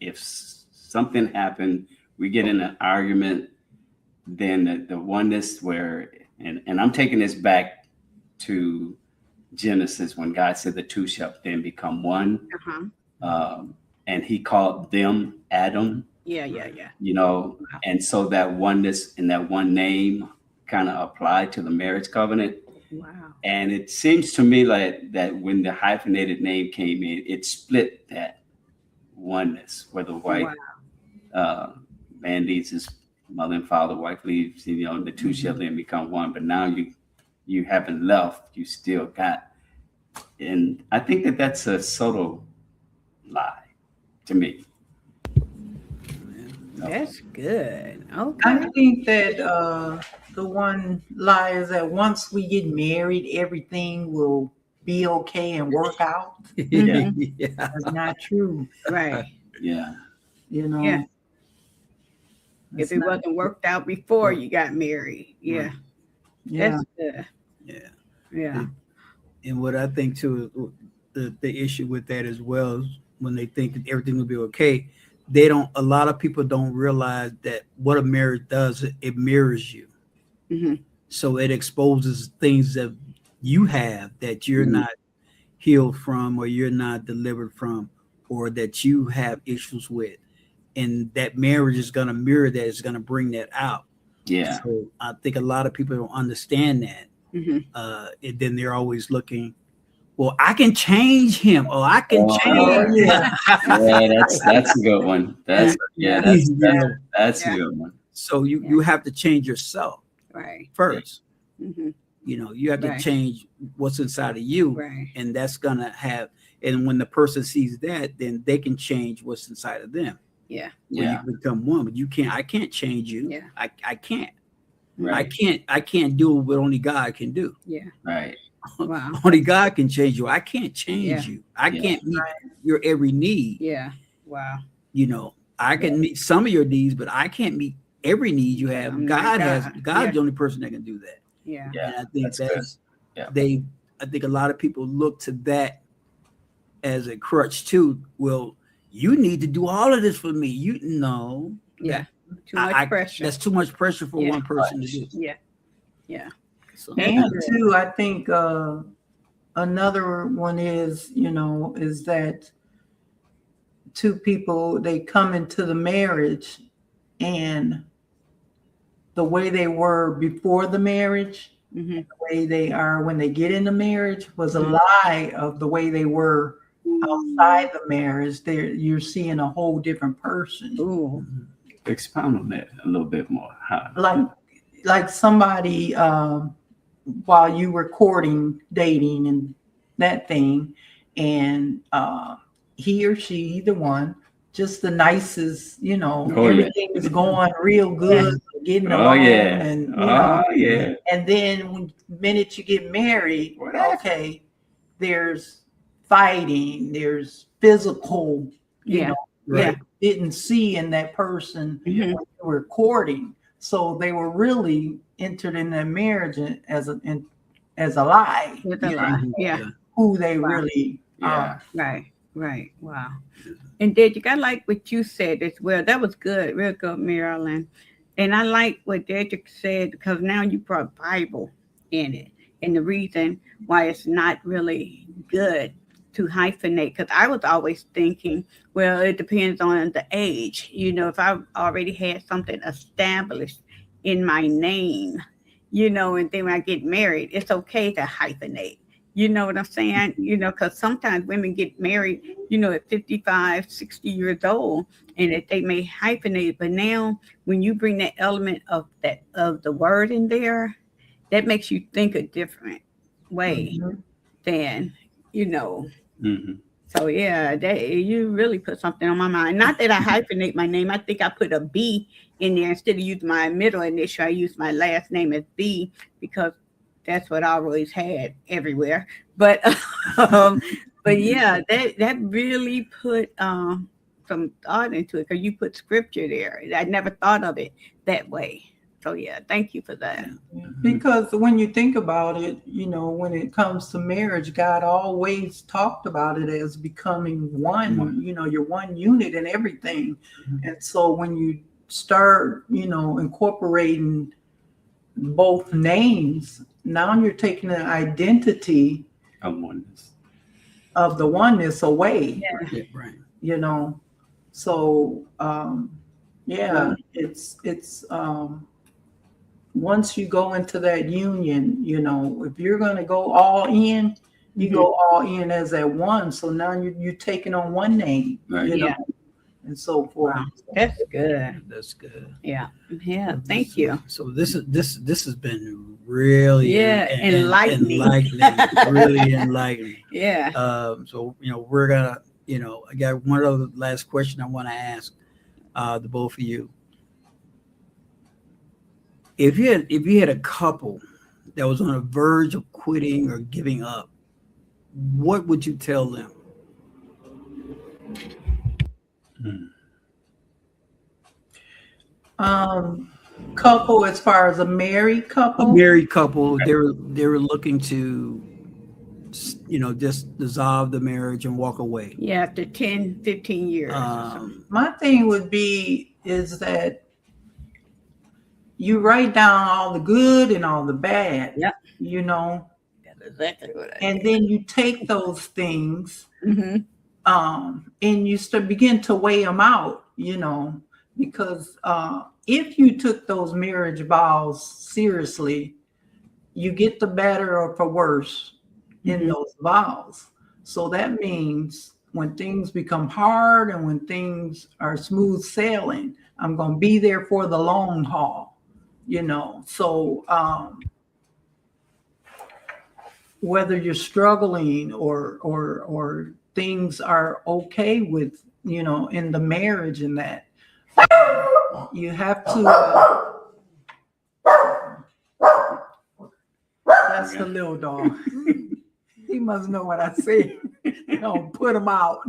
If something happened, we get in an argument, then the oneness where, and I'm taking this back to Genesis when God said the two shall then become one. And he called them Adam. Yeah. And so that oneness and that one name kind of applied to the marriage covenant. Wow. And it seems to me like that when the hyphenated name came in, it split that oneness where the wife man leaves his mother and father, wife leaves, the two shall then become one. But now you haven't left, you still got. And I think that's a subtle lie to me. That's good. I Okay. think that the one lie is that once we get married, everything will be okay and work out. Yeah. That's not true. Right. Yeah. You know. Yeah. It's If it not- wasn't worked out before you got married. Yeah. Right. yeah. That's good. Yeah. Yeah. And what I think too, the issue with that as well is when they think that everything will be okay, a lot of people don't realize that what a marriage does, it mirrors you. hmm So it exposes things that you have that you're Mhm. not healed from, or you're not delivered from, or that you have issues with. And that marriage is going to mirror that, it's going to bring that out. Yeah. So I think a lot of people don't understand that. hmm And then they're always looking, well, I can change him, or I can Oh, change. yeah. Yeah, that's a good one. That's Yeah. a Yeah. good one. So you have to change yourself Right. first. hmm You have to Right. change what's inside of you, Right. and that's gonna have. And when the person sees that, then they can change what's inside of them. Yeah. When Yeah. you become one, but you can't. I can't change you. Yeah. I can't. Right. I can't do what only God can do. Yeah. Right. Wow. Only God can change you. I can't change Yeah. you. I Yeah. can't meet your every need. Yeah. Wow. I can meet some of your needs, but I can't meet every need you have. I'm not God has. God. God's Yeah. the only person that can do that. Yeah. Yeah. And I think That's good. Yeah. I think a lot of people look to that as a crutch too. Well, you need to do all of this for me. Yeah. Too much pressure. That's too much pressure for Yeah. one person to do. Yeah. Yeah. So, And too, I think another one is that two people, they come into the marriage and the way they were before the marriage, hmm the way they are when they get into marriage was a Mhm. lie of the way they were outside the marriage. You're seeing a whole different person. Ooh. Expound on that a little bit more. Like somebody while you were courting, dating, and that thing, and he or she, either one, just the nicest, Oh, yeah. everything is going real good, getting Oh along, yeah. and Oh yeah. and then when the minute you get married, What happened? okay, there's fighting, there's physical, Yeah. right. didn't see in that person Mhm. when you were courting. So they were really entered in that marriage as a lie, With a lie. Yeah. who they Wow. really Yeah. are. Right. Right. Wow. And Dedrick, I like what you said as well. That was good, real good, Marilyn. And I like what Dedrick said because now you brought Bible in it. And the reason why it's not really good to hyphenate, because I was always thinking, well, it depends on the age. If I've already had something established in my name, and then when I get married, it's okay to hyphenate. You know what I'm saying? Because sometimes women get married, at 55, 60 years old, and that they may hyphenate. But now when you bring that element of the word in there, that makes you think a different way Mhm. than, Mm-hmm. So yeah, you really put something on my mind. Not that I hyphenate my name. I think I put a B in there instead of using my middle initial. I use my last name as B because that's what I always had everywhere. But but yeah, that really put some thought into it because you put scripture there. I never thought of it that way. So yeah, thank you for that. Because when you think about it, when it comes to marriage, God always talked about it as becoming one. You're one unit in everything. And so when you start, incorporating both names, now you're taking the identity Oneness. of the oneness away. Yeah, right. So it's once you go into that union, if you're going to go all in, you go all in as that one. So now you're taking on one name, Right. you know. and so forth. Wow. That's good. That's good. Yeah. Yeah. Thank you. So this has been really Enlightening. really enlightening. Yeah. So we're gonna I got one other last question I want to ask the both of you. If you had a couple that was on the verge of quitting or giving up, what would you tell them? Couple, as far as a married couple. A married couple, they were looking to just dissolve the marriage and walk away. Yeah. After 10, 15 years. Or something. My thing would be is that you write down all the good and all the bad. Yep. That's exactly what I and then you take those things Mm-hmm. And you begin to weigh them out, because if you took those marriage vows seriously, you get the better or for worse in those vows. So that means when things become hard and when things are smooth sailing, I'm going to be there for the long haul, So whether you're struggling or things are okay with, in the marriage and that, you have to. That's the little dog. He must know what I say. Don't put him out.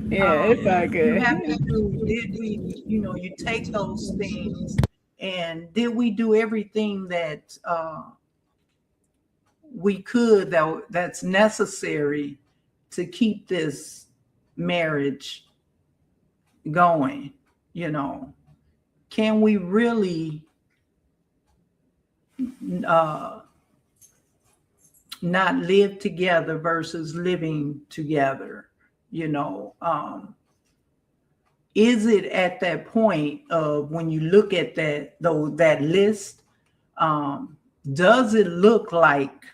Yeah, it's all good. You have to did we, you take those things and did we do everything that we could that's necessary to keep this marriage going? Can we really not live together versus living together? Is it at that point of when you look at that list, does it look like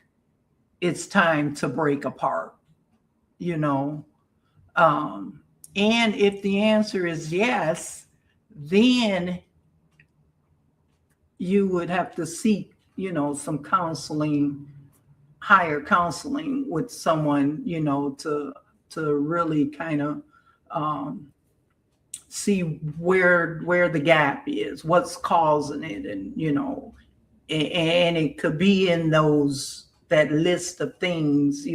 it's time to break apart? And if the answer is yes, then you would have to seek, some counseling, higher counseling with someone, to really kind of see where the gap is, what's causing it, and and it could be in that list of things,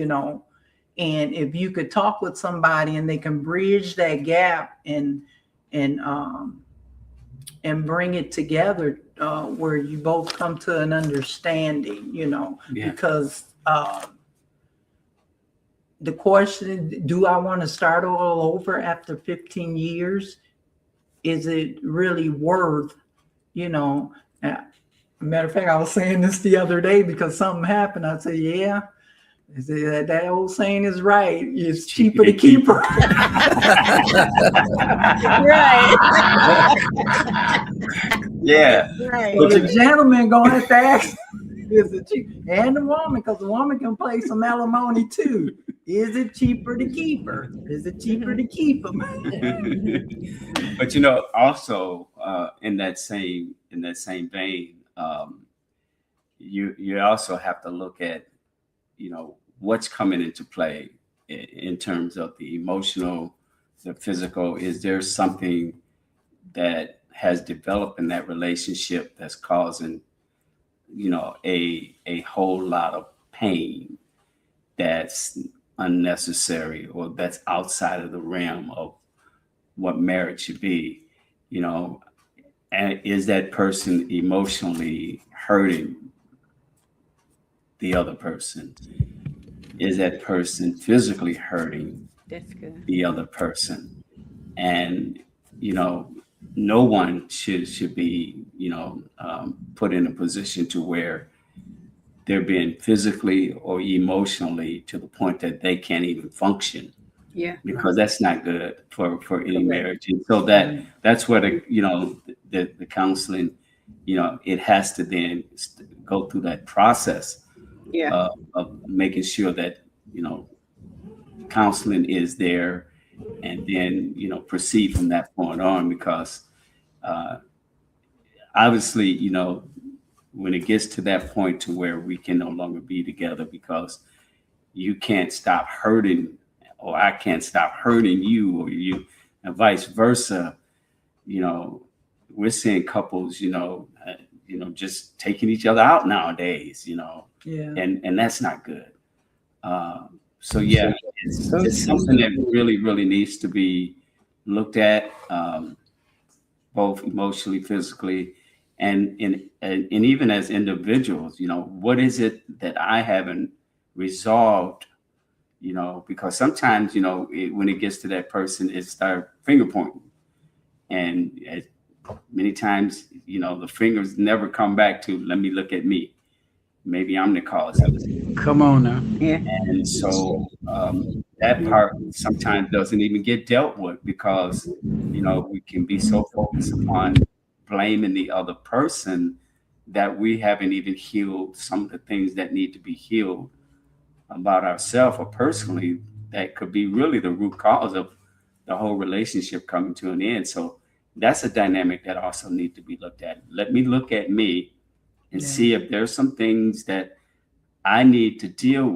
and if you could talk with somebody and they can bridge that gap and bring it together where you both come to an understanding, because the question, do I want to start all over after 15 years? Is it really worth, matter of fact, I was saying this the other day because something happened. I said, yeah, that old saying is right. It's cheaper to keep her. Right. Yeah. Right. Well, the gentleman going to have to ask, is it cheap? And the woman, because the woman can play some alimony too. Is it cheaper to keep her? Is it cheaper to keep him? But also in that same vein, you also have to look at what's coming into play in terms of the emotional, the physical. Is there something that has developed in that relationship that's causing a whole lot of pain that's unnecessary or that's outside of the realm of what marriage should be? And is that person emotionally hurting the other person? Is that person physically hurting That's good. the other person? And no one should be put in a position to where they're being physically or emotionally to the point that they can't even function. Yeah. Because that's not good for any marriage. And so that's where the counseling, it has to then go through that process of making sure that counseling is there and then, proceed from that point on, because obviously, when it gets to that point to where we can no longer be together because you can't stop hurting, or I can't stop hurting you, or you, and vice versa, we're seeing couples, just taking each other out nowadays, Yeah. and that's not good. So yeah, it's something that really, really needs to be looked at, both emotionally, physically, and even as individuals. What is it that I haven't resolved? Because sometimes, when it gets to that person, it starts finger pointing, and many times, the fingers never come back to, let me look at me. Maybe I'm the cause of it. Come on now. Yeah. And so that part sometimes doesn't even get dealt with, because, we can be so focused upon blaming the other person that we haven't even healed some of the things that need to be healed about ourselves or personally, that could be really the root cause of the whole relationship coming to an end. So that's a dynamic that also needs to be looked at. Let me look at me and see if there's some things that I need to deal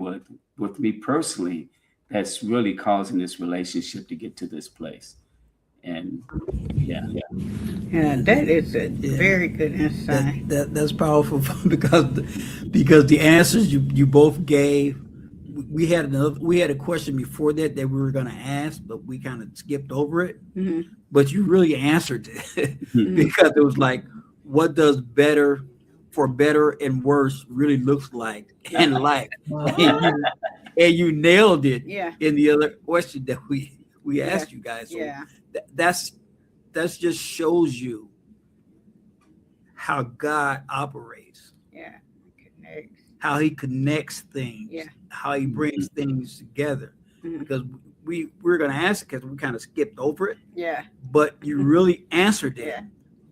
with me personally, that's really causing this relationship to get to this place. And Yeah, that is a very good insight. That's powerful because the answers you both gave, we had a question before that we were going to ask, but we kind of skipped over it. Mhm. But you really answered it because it was like, what does better and worse really looks like in life? And you nailed it Yeah. in the other question that we asked you guys. So Yeah. that's just shows you how God operates, Yeah. Connect. how he connects things, Yeah. how he brings things together. Mhm. Because we're going to answer because we kind of skipped over it, Yeah. but you really answered it. Yeah.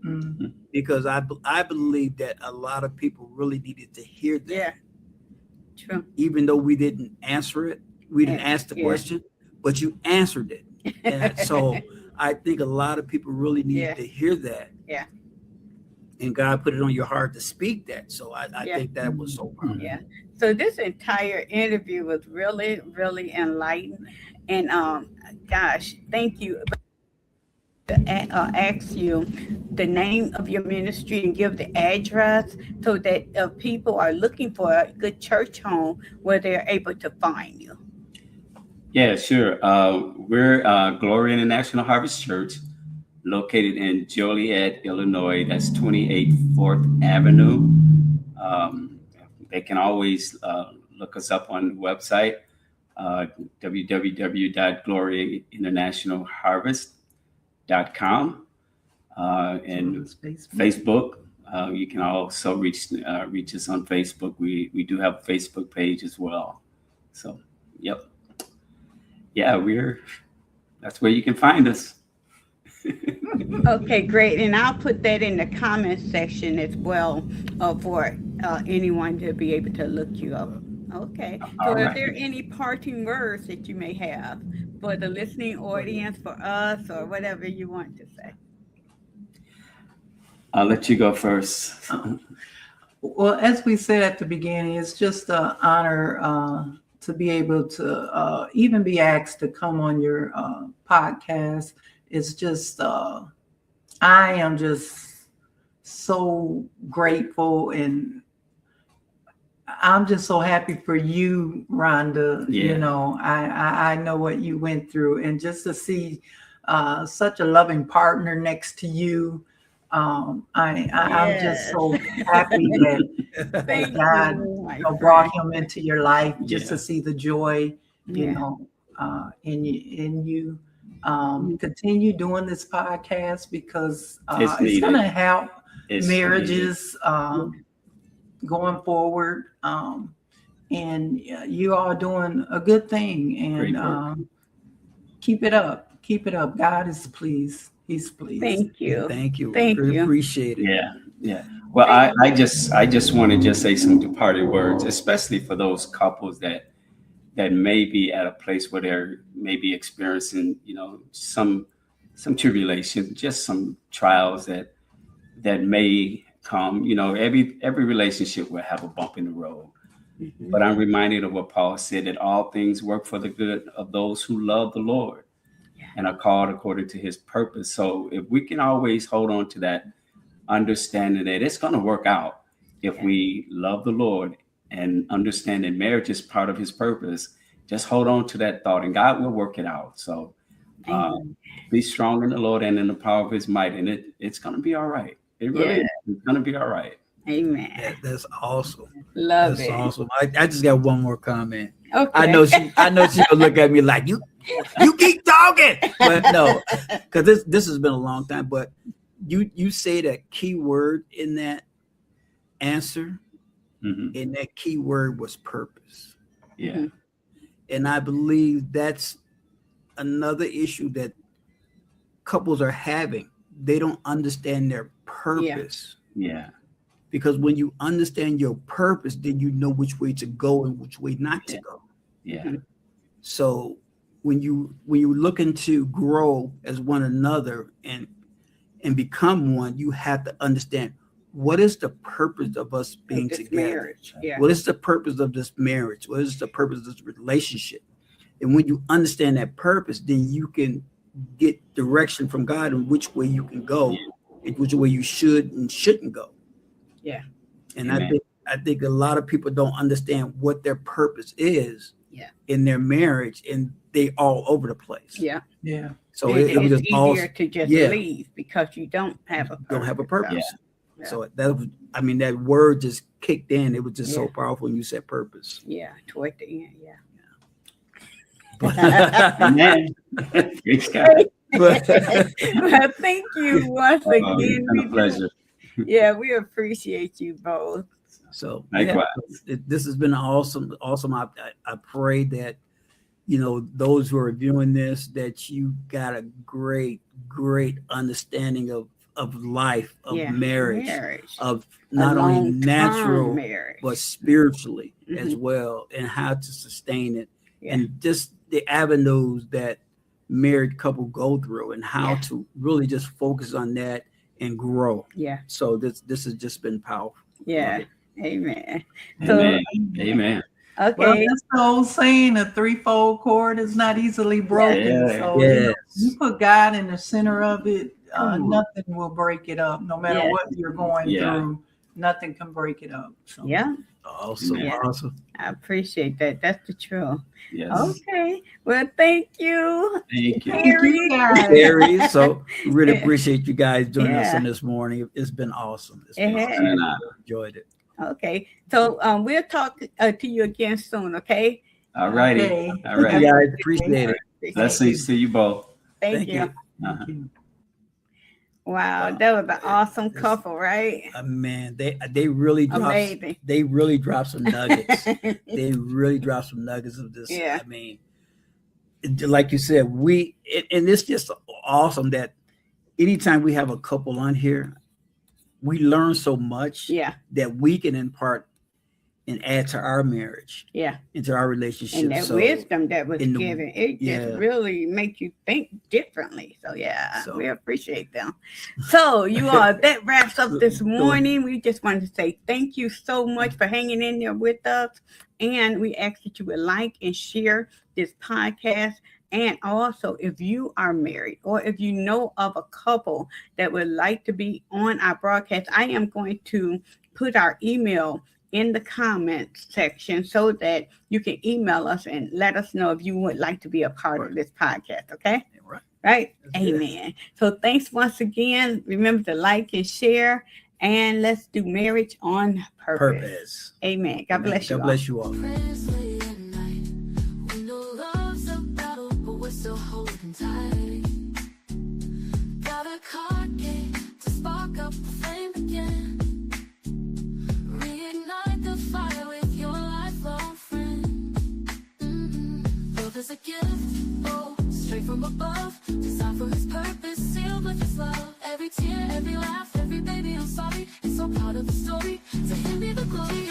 Mhm. Because I believe that a lot of people really needed to hear that. Yeah. True. Even though we didn't answer it, we didn't ask the Yeah. question, but you answered it. And so I think a lot of people really needed Yeah. to hear that. Yeah. And God put it on your heart to speak that. So I Yeah. think that was so powerful. Yeah. So this entire interview was really, really enlightening. And gosh, thank you. Ask you the name of your ministry and give the address so that if people are looking for a good church home, where they're able to find you. yeah, sure. We're Glory International Harvest Church, located in Joliet, Illinois. That's 28 4th Avenue. They can always look us up on the website, www.gloryinternationalharvest.com, and Facebook. You can also reach us on Facebook. We do have a Facebook page as well. So, yep. Yeah, that's where you can find us. Okay, great. And I'll put that in the comment section as well for anyone to be able to look you up. Okay. So All are right. there any parting words that you may have for the listening audience, for us, or whatever you want to say? I'll let you go first. Well, as we said at the beginning, it's just an honor to be able to even be asked to come on your podcast. It's just, I am just so grateful, and I'm just so happy for you, Rhonda. Yeah. I know what you went through, and just to see such a loving partner next to you. I'm just so happy that Thank God you, my brought friend. him into your life, just Yeah. to see the joy, Yeah. in you. Continue doing this podcast, because It's it's needed. going to help It's marriages going forward. And you are doing a good thing, Great and work. keep it up. Keep it up. God is pleased. He's pleased. Thank you. Thank you. Thank Really you. appreciate it. Yeah. Well, I just want to just say some departing words, especially for those couples that that may be at a place where they're maybe experiencing, some tribulation, just some trials that may come. Every relationship will have a bump in the road. Mhm. But I'm reminded of what Paul said, that all things work for the good of those who love the Lord and are called according to his purpose. So if we can always hold on to that understanding that it's going to work out if we love the Lord and understand that marriage is part of his purpose, just hold on to that thought and God will work it out. So be strong in the Lord and in the power of his might, and it's going to be all right. It really is. It's going to be all right. Amen. That's awesome. Love That's it. awesome. I just got one more comment. Okay. I know she'll look at me like you keep talking, but no, because this has been a long time. But you say that key word in that answer, and that key word was purpose. Yeah. And I believe that's another issue that couples are having. They don't understand their purpose. Yeah. Because when you understand your purpose, then you know which way to go and which way not to go. Yeah. So when you looking to grow as one another and become one, you have to understand what is the purpose of us being together. Marriage. Yeah. What is the purpose of this marriage? What is the purpose of this relationship? And when you understand that purpose, then you can get direction from God on which way you can go and which way you should and shouldn't go. Yeah. And I think a lot of people don't understand what their purpose is in their marriage, and they all over the place. Yeah. Yeah. So it's it was just easier to just leave because you don't have a purpose. Don't have a purpose. Yeah. So that word just kicked in. It was just so powerful when you said purpose. Yeah, toward the end, Amen. Praise God. Well, thank you once again. It's been a pleasure. Yeah, we appreciate you both. So likewise. This has been awesome. I pray that those who are viewing this, that you got a great understanding of life, of marriage, of not only natural marriage, but spiritually as well, and how to sustain it, and just the avenues that married couple go through, and how to really just focus on that and grow. Yeah. So this has just been powerful. Yeah. Amen. Amen. Okay. Well, that's the old saying, a threefold cord is not easily broken. So you put God in the center of it, nothing will break it up. No matter what you're going through, nothing can break it up. So. Yeah. Awesome. I appreciate that. That's the truth. Yes. Okay. Well, thank you. Thank you. Harry. So really appreciate you guys joining us on this morning. It's been awesome. It's been awesome. I enjoyed it. Okay. So we'll talk to you again soon, okay? All righty. Okay. All right. You guys appreciate it. Blessings to you both. Thank you. Wow, that was an awesome couple, right? Man, they really dropped some nuggets. They really dropped some nuggets of this. Yeah. I mean, like you said, and it's just awesome that anytime we have a couple on here, we learn so much that we can impart and add to our marriage, into our relationship. And that wisdom that was given, it just really makes you think differently. So we appreciate them. So you all, that wraps up this morning. We just wanted to say thank you so much for hanging in there with us. And we ask that you would like and share this podcast. And also, if you are married or if you know of a couple that would like to be on our broadcast, I am going to put our email in the comments section so that you can email us and let us know if you would like to be a part of this podcast. Okay. Right. Amen. So thanks once again. Remember to like and share, and let's do marriage on purpose. Amen. God bless you. God bless you all. Got a card game to spark up the flame again. Reignite the fire with your lifelong friend. Love is a gift, straight from above. Designed for his purpose, sealed with his love. Every tear, every laugh, every baby, I'm sorry. It's all part of the story. To him be the glory.